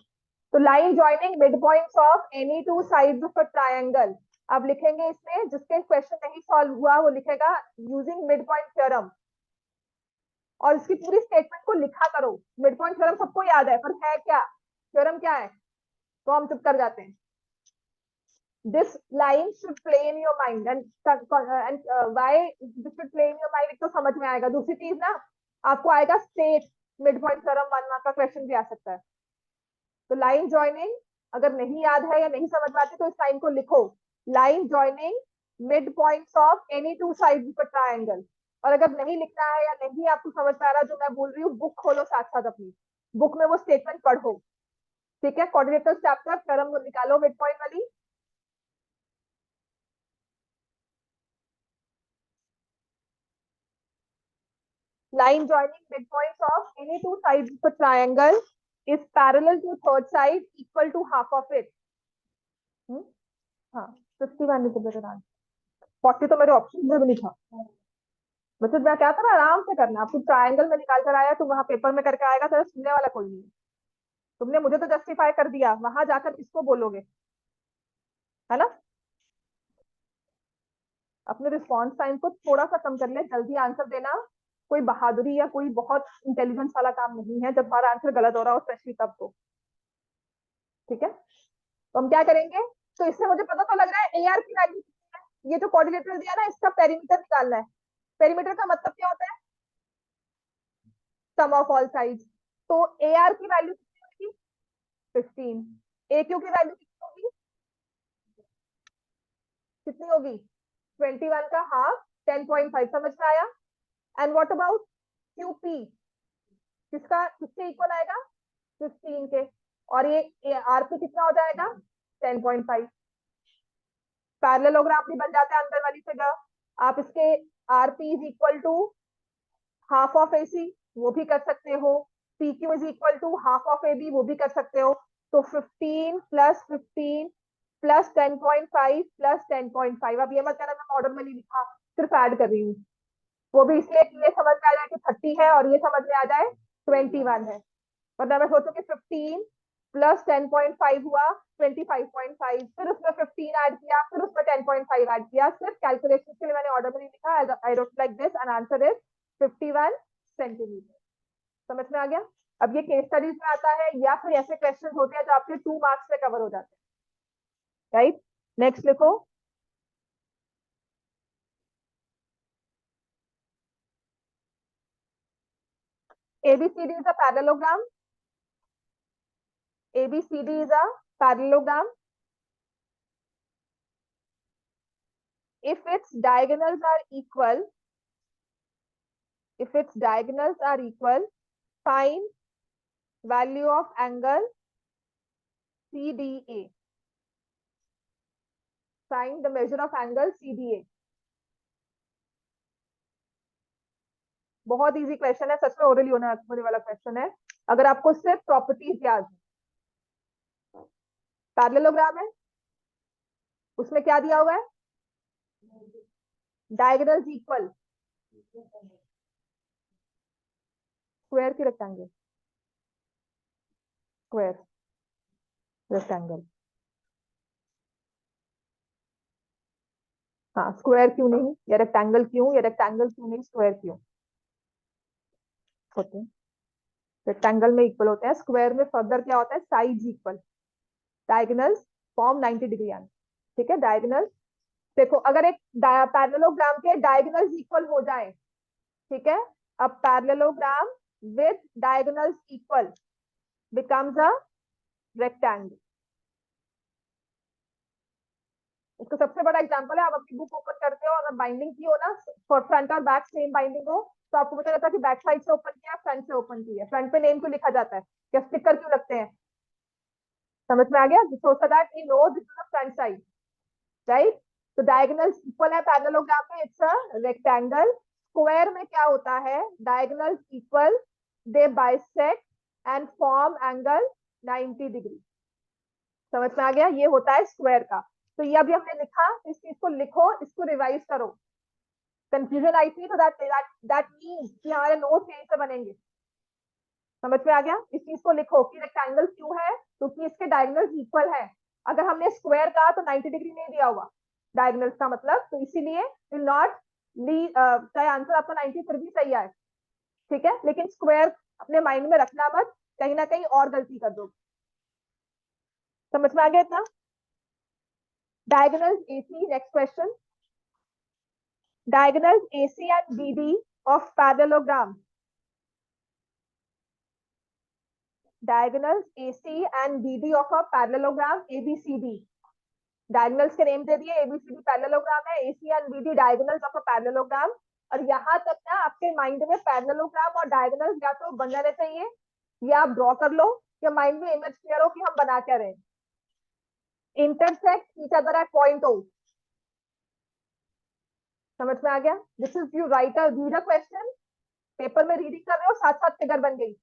तो line joining mid points of any two sides of a triangle. अब लिखेंगे इसमें, जिसके क्वेश्चन नहीं सॉल्व हुआ वो लिखेगा यूजिंग मिड पॉइंट थ्योरम. और इसकी पूरी स्टेटमेंट को लिखा करो. मिड पॉइंट थ्योरम सबको याद है, पर है क्या? थ्योरम क्या है? तो हम चुप कर जाते हैं. this line should play in your mind and why this should play in your mind, एक तो समझ में आएगा. दूसरी चीज ना, आपको आएगा state mid point theorem 1 mark का क्वेश्चन भी आ सकता है. तो लाइन ज्वाइनिंग अगर नहीं याद है या नहीं समझ में आती तो इस लाइन को लिखो. Line joining mid points of any two sides of a triangle. और अगर नहीं लिखना है या नहीं आपको समझ में आ रहा जो मैं बोल रही हूँ, बुक खोलो साथ साथ अपनी. बुक में वो स्टेटमेंट पढ़ो. ठीक है? कोऑर्डिनेटर चैप्टर थ्योरम को निकालो मिड पॉइंट वाली. line joining midpoints of any two sides of a triangle is parallel to third side equal to half of it. हम्म, हाँ 51 इज द बेटर आंसर। 40 तो मेरे ऑप्शन में भी नहीं था। मतलब मैं क्या करा, आराम से करना। अब तू ट्रायंगल में निकाल कर आया, तू वहां पेपर में करके आएगा, तेरा सुनने वाला कोई नहीं है। तुमने मुझे तो जस्टिफाई कर दिया, वहां जाकर किसको बोलोगे, है ना। अपने रिस्पॉन्स टाइम को थोड़ा सा कम कर ले, जल्दी आंसर देना कोई बहादुरी या कोई बहुत इंटेलिजेंस वाला काम नहीं है, जब हमारा आंसर गलत हो रहा हो स्पेशली तब तो। ठीक है, तो हम क्या करेंगे। तो इससे मुझे पता तो लग रहा है एआर की वैल्यू कितनी है। ये जो कोऑर्डिनेटर दिया ना, इसका पेरीमीटर निकालना है। पेरीमीटर का मतलब क्या होता है, सम ऑफ ऑल साइड्स। तो एआर की वैल्यू कितनी होगी, 15। ए क्यू की वैल्यू कितनी होगी, कितनी होगी, 21 का हाफ, 10.5। समझ में आया। And what about Q P, किसका किसके इक्वल आएगा, 15 के। और ये आरपी कितना हो जाएगा, 10.5। पैरेललोग्राम भी बन जाता है अंदर वाली फिगर। आप इसके RP is equal to half of A C, वो भी कर सकते हो। P Q is equal to half of A B, वो भी कर सकते हो। तो 15 प्लस 15 प्लस 10.5 प्लस 10.5। अब ये मत कहना मैं मॉडल में नहीं लिखा, सिर्फ ऐड कर रही हूँ। वो भी इसलिए कि ये समझ में आ जाए कि 30 है और ये समझ में आ जाए 21 है। मतलब मैं सोचूं कि 15 प्लस 10.5 हुआ 25.5, फिर उसमें 15 ऐड किया, फिर उसमें 10.5 ऐड किया। सिर्फ कैलकुलेशन के लिए मैंने ऑर्डर में नहीं लिखा, I wrote like this and answer is 51 centimetre. समझ में आ गया। अब ये केस स्टडीज में आता है या फिर ऐसे क्वेश्चन होते हैं जो आपके 2 मार्क्स में कवर हो जाते हैं, राइट। नेक्स्ट लिखो, ABCD is a parallelogram. ABCD is a parallelogram. If its diagonals are equal, if its diagonals are equal, find value of angle CDA. Find the measure of angle CDA. बहुत easy question है, सच में orally होने वाला question है, अगर आपको सिर्फ properties याद है। पैरेललोग्राम है, उसमें क्या दिया हुआ है, डायगोनल्स इक्वल, स्क्वायर की रेक्टेंगल, स्क्वायर रेक्टेंगल। हाँ स्क्वायर क्यों नहीं, या रेक्टेंगल क्यों, या रेक्टेंगल क्यों नहीं, स्क्वायर क्यों होते हैं। रेक्टेंगल में इक्वल होते हैं, स्क्वायर में फर्दर क्या होता है, sides equal, diagonals form 90 degree angle. ठीक है, डायगोनल्स। देखो अगर एक पैरेललोग्राम के डायगोनल्स इक्वल हो जाए, ठीक है, अब parallelogram with diagonals equal becomes a rectangle. इसका सबसे बड़ा एग्जांपल है, आप अपनी बुक ओपन करते हो, अगर बाइंडिंग की हो ना, फॉर फ्रंट और बैक सेम बाइंडिंग हो, तो आपको पता रहता है कि बैक साइड से ओपन किया, फ्रंट से ओपन किया। फ्रंट पे नेम क्यों लिखा जाता है, या स्टिकर क्यों लगते हैं, समझ में आ गया। So that we know this is the front side, right. तो डायगोनल्स इक्वल है पैरेललोग्राम में, इट्स अ रेक्टेंगल। स्क्वायर में क्या होता है, diagonals equal, they bisect and form angle 90 degree. समझ में आ गया, ये होता है स्क्वायर का। तो ये अभी हमने लिखा, इस चीज को लिखो, इसको रिवाइज करो। कंफ्यूजन आई थी तो दैट मीन्स कि हमारे नोट्स यहीं से बनेंगे। समझ में आ गया, इस चीज को लिखो कि रेक्टेंगल क्यों है, क्योंकि इसके डायगोनल्स इक्वल है। अगर हमने स्क्वायर कहा तो 90 डिग्री नहीं दिया हुआ डायगोनल्स का मतलब, तो इसीलिए विल नॉट ली, चाहे आंसर आपका 90 फिर भी सही आए, ठीक है, लेकिन स्क्वायर अपने माइंड में रखना मत, कहीं ना कहीं और गलती कर दो। समझ में आ गया इतना। Diagonals AC, next question. Diagonals AC and BD of parallelogram. Diagonals AC and BD of a parallelogram ABCD. Diagonals के नेम दे दिए, ABCD पैरेललोग्राम है, AC and BD diagonals of a parallelogram. और यहाँ तक ना आपके माइंड में पैरेललोग्राम और डायगोनल्स या तो बन जाने चाहिए, या आप ड्रॉ कर लो, या माइंड में इमेज क्लियर हो कि हम बना क्या रहे हैं। Intersect each other at point O। समझ में आ गया। This is you right a read a question, paper में रीडिंग कर रहे हो, साथ साथ फिगर बन गई।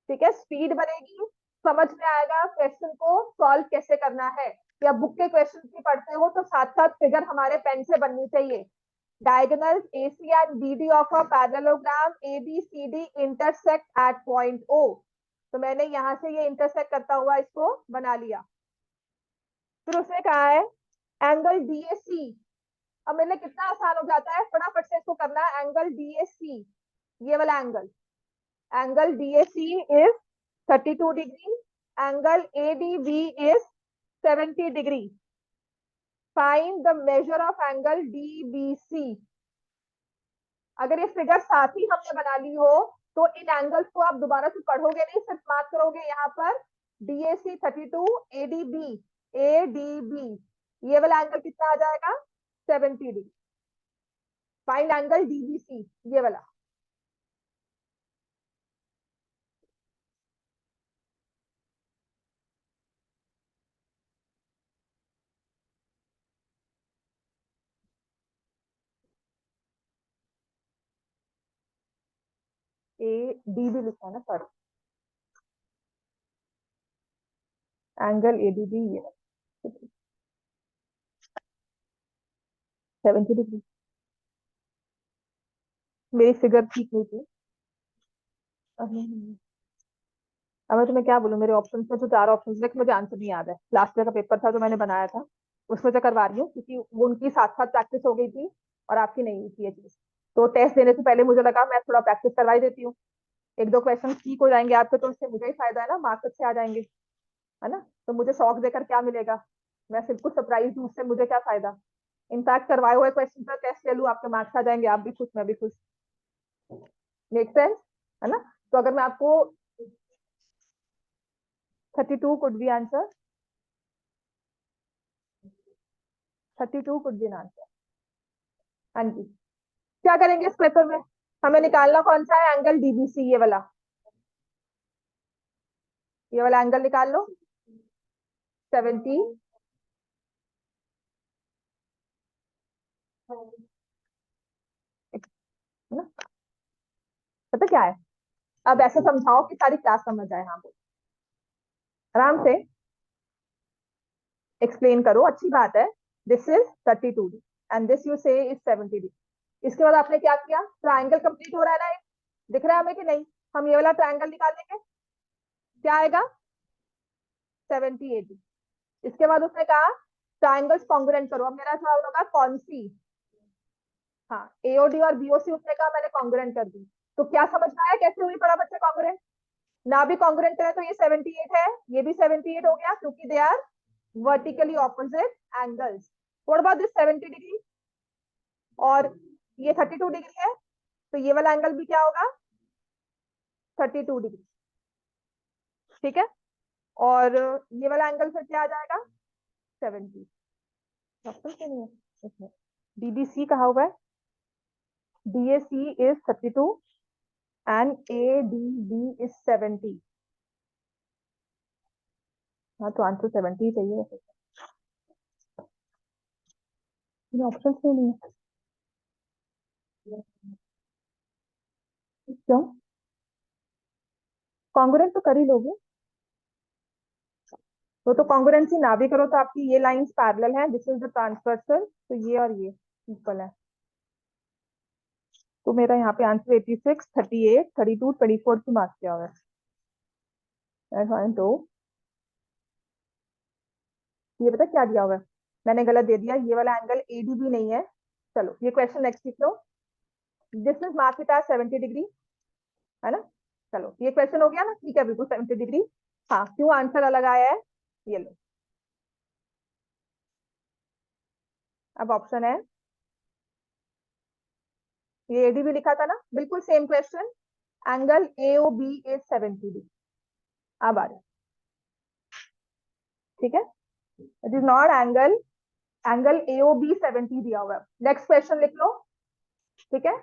ठीक है, स्पीड बनेगी, समझ में आएगा क्वेश्चन को सॉल्व कैसे करना है। या बुक के क्वेश्चन भी पढ़ते हो तो साथ साथ फिगर हमारे पेन से बननी चाहिए। Diagonal AC and BD of a parallelogram ABCD intersect at point O। तो मैंने यहां से ये इंटरसेक्ट करता हुआ इसको बना लिया। फिर उसने कहा है एंगल DAC। अब मेरे लिए कितना आसान हो जाता है, फटाफट से इसको करना है। एंगल DAC, ये वाला angle, angle DAC is 32 degree, angle ADB is 70 degree. Find the measure of angle DBC। अगर ये फिगर साथ ही हमने बना ली हो तो इन एंगल्स को आप दोबारा से पढ़ोगे नहीं, सिर्फ मार्क करोगे यहाँ पर DAC 32, ADB, ये वाला एंगल कितना आ जाएगा 70 डिग्री। फाइंड एंगल DBC, ये वाला। ADB लिखा है ना सर, एंगल ADB ये 70 डिग्री। मेरी फिगर ठीक नहीं थी। अब मैं तुम्हें क्या बोलूं, मेरे ऑप्शन में तो 4 ऑप्शन थे, मुझे आंसर नहीं याद है। लास्ट ईयर का पेपर था जो मैंने बनाया था, उसमें से करवा रही हूँ क्योंकि वो उनकी साथ साथ प्रैक्टिस हो गई थी और आपकी नहीं हुई थी ये चीज। तो टेस्ट देने से पहले मुझे लगा मैं थोड़ा प्रैक्टिस करवाई देती हूँ। एक दो क्वेश्चन ठीक हो जाएंगे आपके तो उससे मुझे ही फायदा है ना, मार्क्स अच्छे आ जाएंगे, है ना। तो मुझे शौक देकर क्या मिलेगा, मैं बिल्कुल सरप्राइज हूँ, उससे मुझे क्या फायदा। इनफैक्ट करवाए हुए क्वेश्चन का टेस्ट ले लूँ, आपके मार्क्स आ जाएंगे, आप भी खुश मैं भी खुश। मेक सेंस, है ना। तो अगर मैं आपको 32 could be answer, 32 could be answer. हाँ जी। क्या करेंगे इस पेपर में, हमें निकालना कौन सा है, एंगल DBC, ये वाला एंगल निकाल लो 70। है ना, पता क्या है, अब ऐसे समझाओ कि सारी क्लास समझ जाए। हाँ, आराम से एक्सप्लेन करो, अच्छी बात है। This is 32 D and this you से इज 70 डी। इसके बाद आपने क्या किया, ट्राइंगल कंप्लीट हो रहा है ना, दिख रहा है हमें कि नहीं। हम ये वाला ट्राइंगल निकाल लेंगे, क्या आएगा 70 AD। इसके बाद उसने कहा ट्राइंगल्स कॉन्ग्रुएंट करो। अब मेरा सवाल होगा कौन सी, हाँ AOD और BOC उसने कहा, मैंने कॉन्ग्रुएंट कर दी। तो क्या समझ में आया कैसे हुई बड़ा बच्चे कॉन्ग्रुएंट। ना भी कॉन्ग्रुएंट है तो ये 78 है, ये भी 78 हो गया क्योंकि they are vertically opposite angles. What about this 70 degree, और ये 32 डिग्री है, तो ये वाला एंगल भी क्या होगा 32 डिग्री, ठीक है। और ये वाला एंगल फिर क्या आ जाएगा 70। DBC कहा हुआ है, DAC is 32 and ADB is 70। हाँ तो आंसर 70 ही चाहिए, ऑप्शन में नहीं है। क्यों, कॉन्ग्रुएंट तो कर ही लोगे। तो कॉन्ग्रुएंसी ना भी करो तो आपकी ये लाइंस पैरेलल हैं, दिस इज द ट्रांसवर्सल, तो ये और ये इक्वल है। तो मेरा यहाँ पे आंसर 86, 38, 32, 24 की मार्क्स क्या होगा। तो ये पता क्या दिया हुआ है, मैंने गलत दे दिया, ये वाला एंगल ADB नहीं है। चलो ये क्वेश्चन नेक्स्ट लिख लो, this is mark it as 70 degree, है ना। चलो ये क्वेश्चन हो गया ना, ठीक है बिल्कुल 70 डिग्री। हाँ क्यों आंसर अलग आया है, ये लो। अब ऑप्शन है, ये ADB लिखा था ना, बिल्कुल same question. Angle AOB is 70 degree. अब आ रहा है, ठीक है, it is naught angle, angle AOB 70 दिया हुआ है। नेक्स्ट क्वेश्चन लिख लो, ठीक है।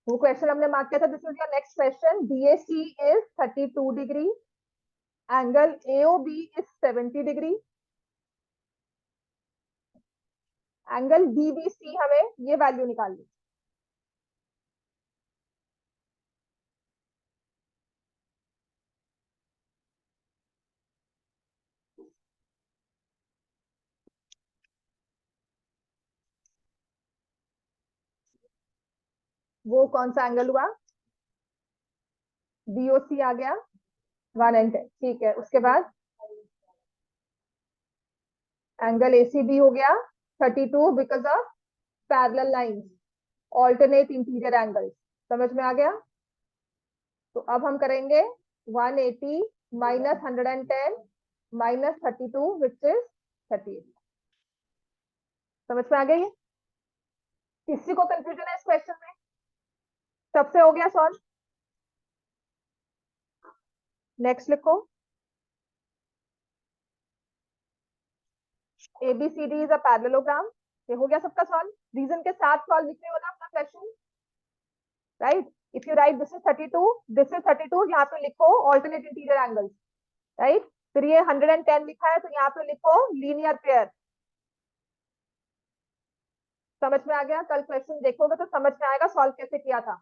वो क्वेश्चन हमने मार्क किया था, this is your next question. DAC is 32 degree, angle AOB is 70 degree, angle DBC हमें ये वैल्यू निकालनी। वो कौन सा एंगल हुआ? बीओसी आ गया 110, ठीक है। उसके बाद एंगल एसीबी हो गया 32 because of parallel lines, alternate interior angle. समझ में आ गया? तो अब हम करेंगे 180 माइनस 110 माइनस 32 विच इज 38। समझ में आ गया? ये किसी को कंफ्यूजन है इस क्वेश्चन में? सबसे हो गया सॉल्व? नेक्स्ट लिखो, एबीसीडी इज अ पैरेललोग्राम। ये हो गया सबका सॉल्व? रीजन के साथ सॉल्व लिखने वाला अपना question, right? If you right this is 32, this is 32, यहाँ पे लिखो ऑल्टरनेट इंटीरियर एंगल्स, राइट? फिर ये 110 लिखा है तो यहाँ पे लिखो लीनियर पेयर। समझ में आ गया? कल क्वेश्चन देखोगे तो समझ में आएगा सॉल्व कैसे किया था।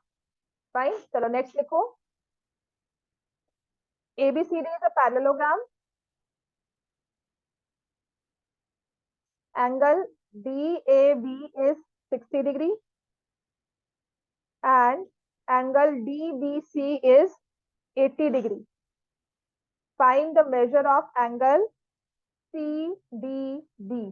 फाइन, चलो नेक्स्ट लिखो, ABCD is a parallelogram. Angle DAB is 60 degree and angle DBC is 80 degree. Find the measure of angle CDB.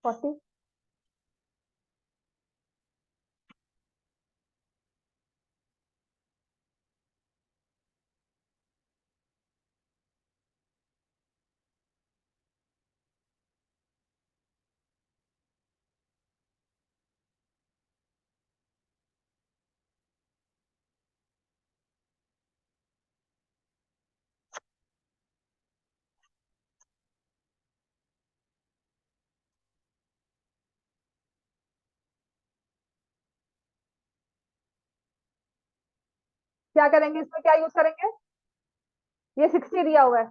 Forty. क्या करेंगे इसमें? क्या यूज करेंगे? ये 60 दिया हुआ है,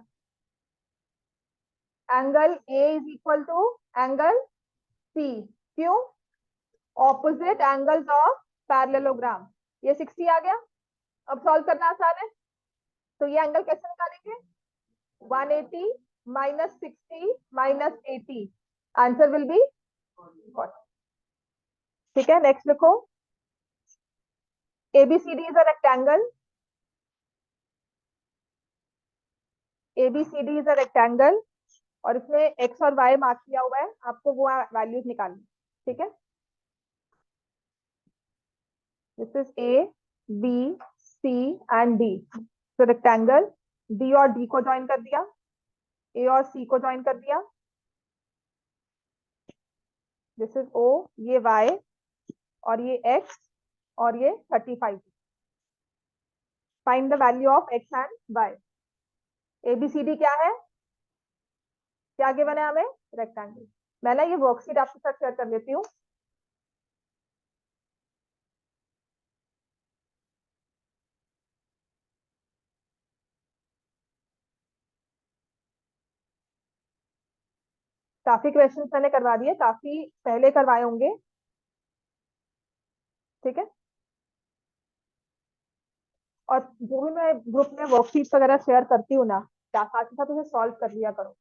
angle A is equal to angle C. क्यों? Opposite angles of parallelogram. ये 60 आ गया। अब सॉल्व करना आसान है, तो ये एंगल कैसे निकालेंगे? 180 minus 60 minus 80, answer will be 40। ठीक है, नेक्स्ट लिखो, ABCD is a rectangle. ABCD is a rectangle और इसमें एक्स और वाई मार्क किया हुआ है, आपको वो वैल्यूज निकालनी। ठीक है, this is A B C and D. तो रेक्टेंगल डी और डी को ज्वाइन कर दिया, ए और सी को ज्वाइन कर दिया, दिस इज ओ, ये वाई और ये एक्स और ये 35। Find the value of X and Y. ABCD क्या है? क्या गिवन है हमें? रेक्टेंगल। मैं ना ये वर्कशीट आपके साथ शेयर कर लेती हूँ। काफी क्वेश्चंस मैंने करवा दिए, काफी पहले करवाए होंगे। ठीक है, और जो भी मैं ग्रुप में वर्कशीट वगैरह शेयर करती हूँ ना, साथ ही साथ उसे सॉल्व कर लिया करो।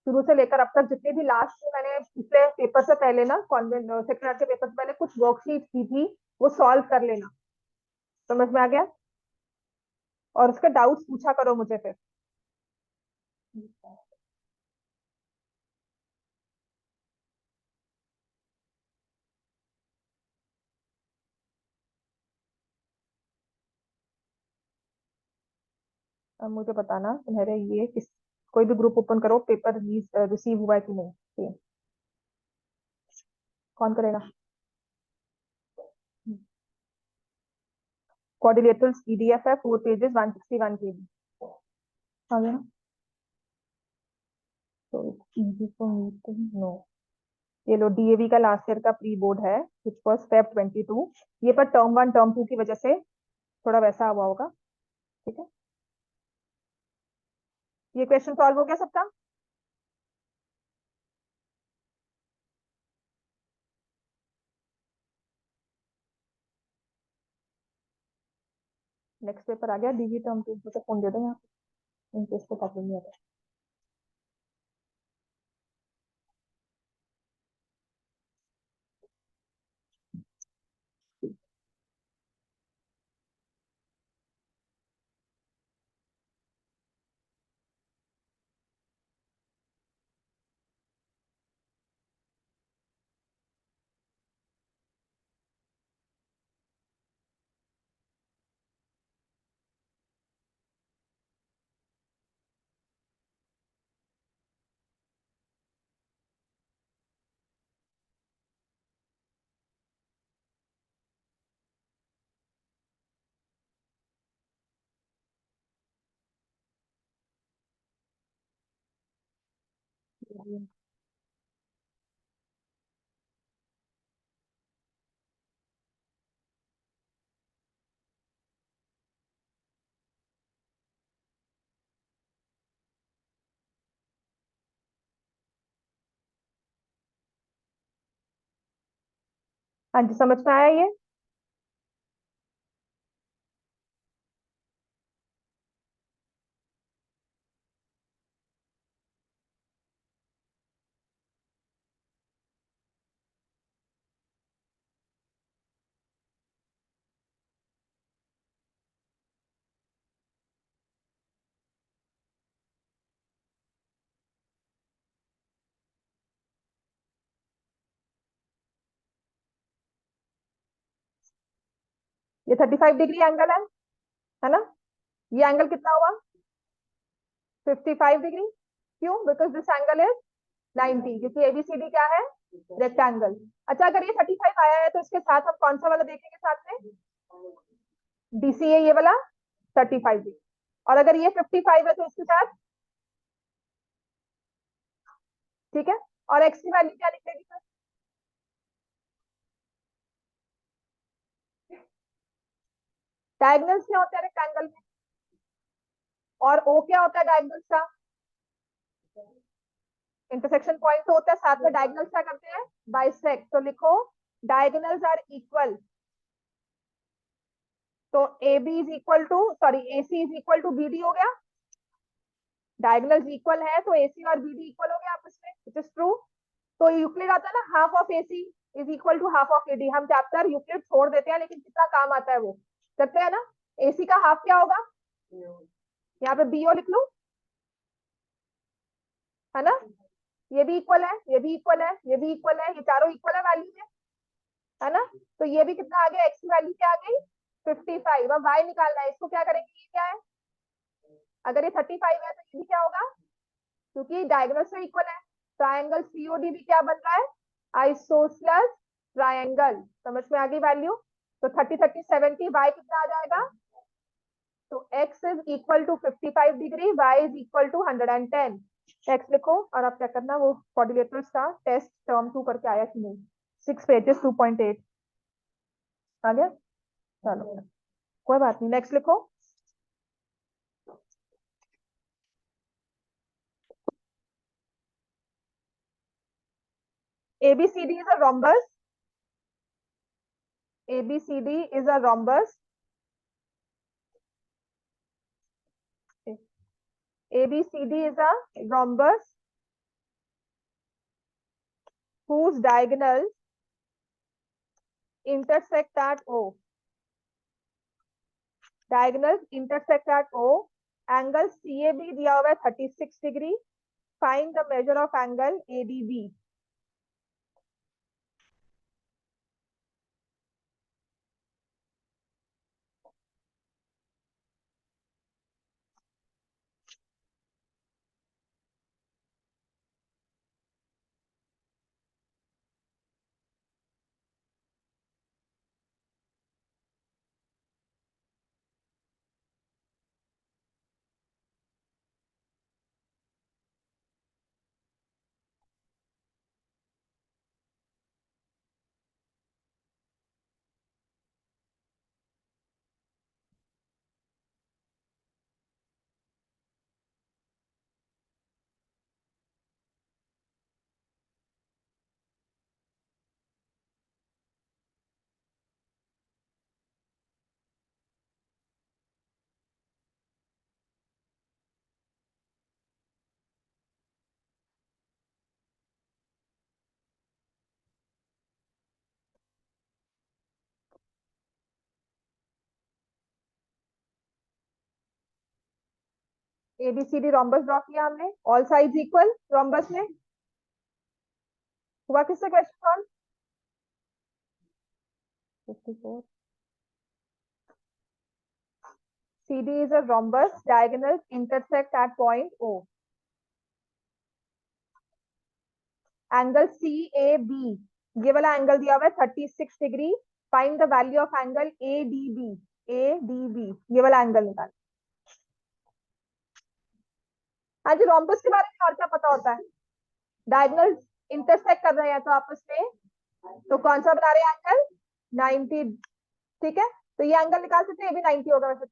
शुरू से लेकर अब तक जितने भी लास्ट में मैंने पिछले पेपर से पहले ना, कॉन्वेंट सेक्रेटरी के पेपर से पहले कुछ वर्कशीट की थी, वो सॉल्व कर लेना। समझ में आ गया? और उसके डाउट्स पूछा करो मुझे फिर। अब मुझे बताना तुम्हारे ये किस, कोई भी ग्रुप ओपन करो, पेपर रिसीव हुआ है कि नहीं। ठीक, कौन करेगा? क्वाड्रिलेटरल्स पीडीएफ है, 4 पेजेस, 161 केबी। आ गया? तो easy for me to know. ये लो, डीएवी का लास्ट ईयर का प्री बोर्ड है, विच वाज फेब 22। ये पर टर्म 1 टर्म 2 की वजह से थोड़ा वैसा हुआ होगा। ठीक है, ये क्वेश्चन सॉल्व हो गया सबका? नेक्स्ट पेपर आ गया डीवी टर्म टू, मुझे फोन दे दो यहाँ पे, इन केस को प्रॉब्लम नहीं आता। हाँ जी, समझ में आया ये? ये 35 डिग्री एंगल है ना? ये एंगल कितना हुआ? 55 डिग्री। क्यों? बिकॉज दिस एंगल इज 90, क्योंकि एबीसीडी क्या है? रेक्टेंगल। अच्छा, अगर ये 35 आया है तो इसके साथ हम कौन सा वाला देखेंगे साथ में? डीसीए, ये वाला 35 डिग्री। और अगर ये 55 है तो इसके साथ, ठीक है। और एक्स की वैल्यू क्या निकलेगी सर? डायगोनल्स क्या होता है रेक्टेंगल में? और ओ क्या होता है डायगोनल्स का? इंटरसेक्शन पॉइंट तो होता है, साथ में डायगोनल्स क्या करते हैं? बाइसेक्ट। तो लिखो डायगोनल्स आर इक्वल। तो A B is equal to, sorry, A C is equal to B D हो गया। डायगोनल्स इक्वल है तो ए सी और बी डी इक्वल हो गया आपस में, विच इज ट्रू। तो यूक्लिड आता है ना, half of A C is equal to half of A D. हम चैप्टर यूक्लिड छोड़ देते हैं, लेकिन कितना काम आता है वो करते हैं ना। ए सी का हाफ क्या होगा? यहाँ पे बी ओ लिख लू, है ना? ये भी इक्वल है, ये भी इक्वल है, ये भी इक्वल है, ये चारों इक्वल है वैल्यू में, है ना? तो ये भी कितना आ गया? एक्स की वैल्यू क्या आ गई? 55। अब वाई निकालना है, इसको क्या करेंगे? ये क्या है? अगर ये 35 है तो ये भी क्या होगा? क्योंकि डायगोनल से इक्वल है। ट्रायंगल सीओडी भी क्या बन रहा है? Isosceles triangle. समझ में आ गई वैल्यू? तो 30 30 70, वाई कितना आ जाएगा? तो x is equal to 55 degree, y is equal to 110। x लिखो और आप क्या करना, वो कोऑर्डिनेटर्स का टेस्ट टर्म 2 करके आया कि नहीं। 6 पेजेस 2.8 आ गया। चलो कोई बात नहीं, नेक्स्ट लिखो। ABCD is a rhombus. ABCD is a rhombus. ABCD is a rhombus whose diagonals intersect at O. Diagonals intersect at O. Angle CAB दिया हुआ है 36 degree. Find the measure of angle ADB. ABCD rhombus draw किया हमने, all sides equal rhombus में। हुआ किससे question solve? 54 CD is a rhombus, diagonals intersect at point O. Angle CAB, ये वाला एंगल दिया हुआ है 36 degree. Find the value of angle ADB। ADB ये वाला एंगल निकाल। हाँ जी, रोम्बस के बारे में और क्या पता होता है? डायगोनल इंटरसेक्ट कर रहे हैं तो आपस में, तो कौन सा बना रहे हैं एंगल? 90। ठीक है, तो ये एंगल निकाल सकते हैं, ये भी 90 होगा वैसे।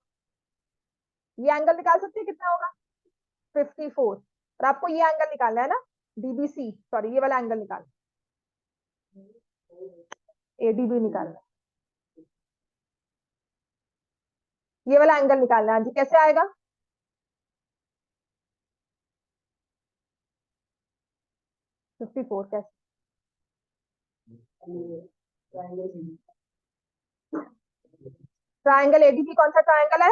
ये एंगल निकाल सकते हैं, कितना होगा? 54। और आपको ये एंगल निकालना है ना, DBC, सॉरी ये वाला एंगल निकालना, ADB निकालना, ये वाला एंगल निकालना है। हाँ जी, कैसे आएगा? फिफ्टी फोर कैसे? ट्राइंगल ADB कौन सा ट्राइंगल है?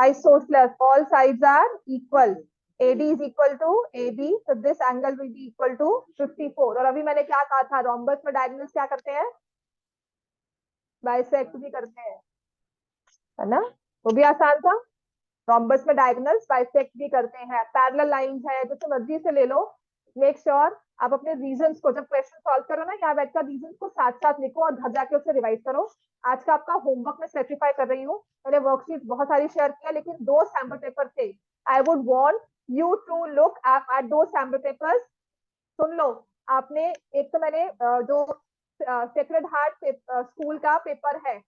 Isosceles, all sides are equal. AD is equal to AB, so this angle will be equal to 54। और अभी मैंने क्या कहा था, रोम्बस में डायगोनल्स क्या करते हैं? बाइसेक्ट भी करते हैं, है ना? वो भी आसान था। रोम्बस में डायगोनल्स बाइसेक्ट भी करते हैं। पैरेलल लाइंस है, जैसे मर्जी से ले लो। मेक श्योर आप अपने रीजंस को, जब क्वेश्चन सॉल्व करो ना, यहाँ बैठकर रीजंस को साथ साथ लिखो और घर जाके उसे रिवाइज करो। आज का आपका होमवर्क मैं स्पेसिफाई कर रही हूँ। मैंने वर्कशीट बहुत सारी शेयर किया, लेकिन 2 सैम्पल पेपर थे। I would want you to look at दो सैम्पल पेपर्स। सुन लो, आपने एक तो मैंने जो सेक्रेड हार्ट स्कूल का पेपर है,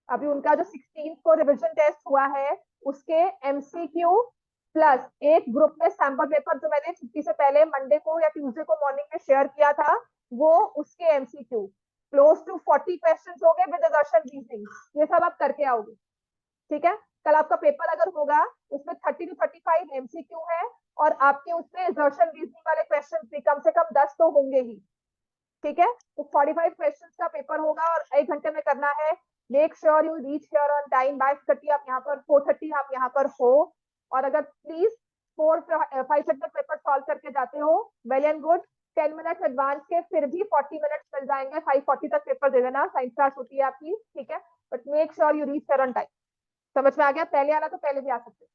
अभी उनका जो 16 को रिवीजन टेस्ट हुआ है, उसके MCQ प्लस एक ग्रुप में सैंपल पेपर जो मैंने छुट्टी से पहले मंडे को या ट्यूसडे को मॉर्निंग में शेयर किया था, वो उसके MCQ क्लोज टू 40 क्वेश्चन हो गए विद असर्शन रीजनिंग। ये सब आप करके आओगे, ठीक है? कल आपका पेपर अगर होगा, उसमें 30 to 35 MCQ है, और आपके उसमें असर्शन रीजनिंग वाले क्वेश्चन भी कम से कम 10 तो होंगे ही। ठीक है, तो 45 क्वेश्चन का पेपर होगा और 1 घंटे में करना है। Make sure you reach here on time by 30 आप यहाँ पर 4:30 आप यहाँ पर हो। और अगर प्लीज 5 तक पेपर सॉल्व करके जाते हो, well and good. 10 minute advance के फिर भी 40 मिनट मिल जाएंगे। 5:40 तक पेपर दे देना, साइंस क्लास होती है आपकी, ठीक है? But make sure you reach here on time. समझ में आ गया? पहले आना तो पहले भी आ सकते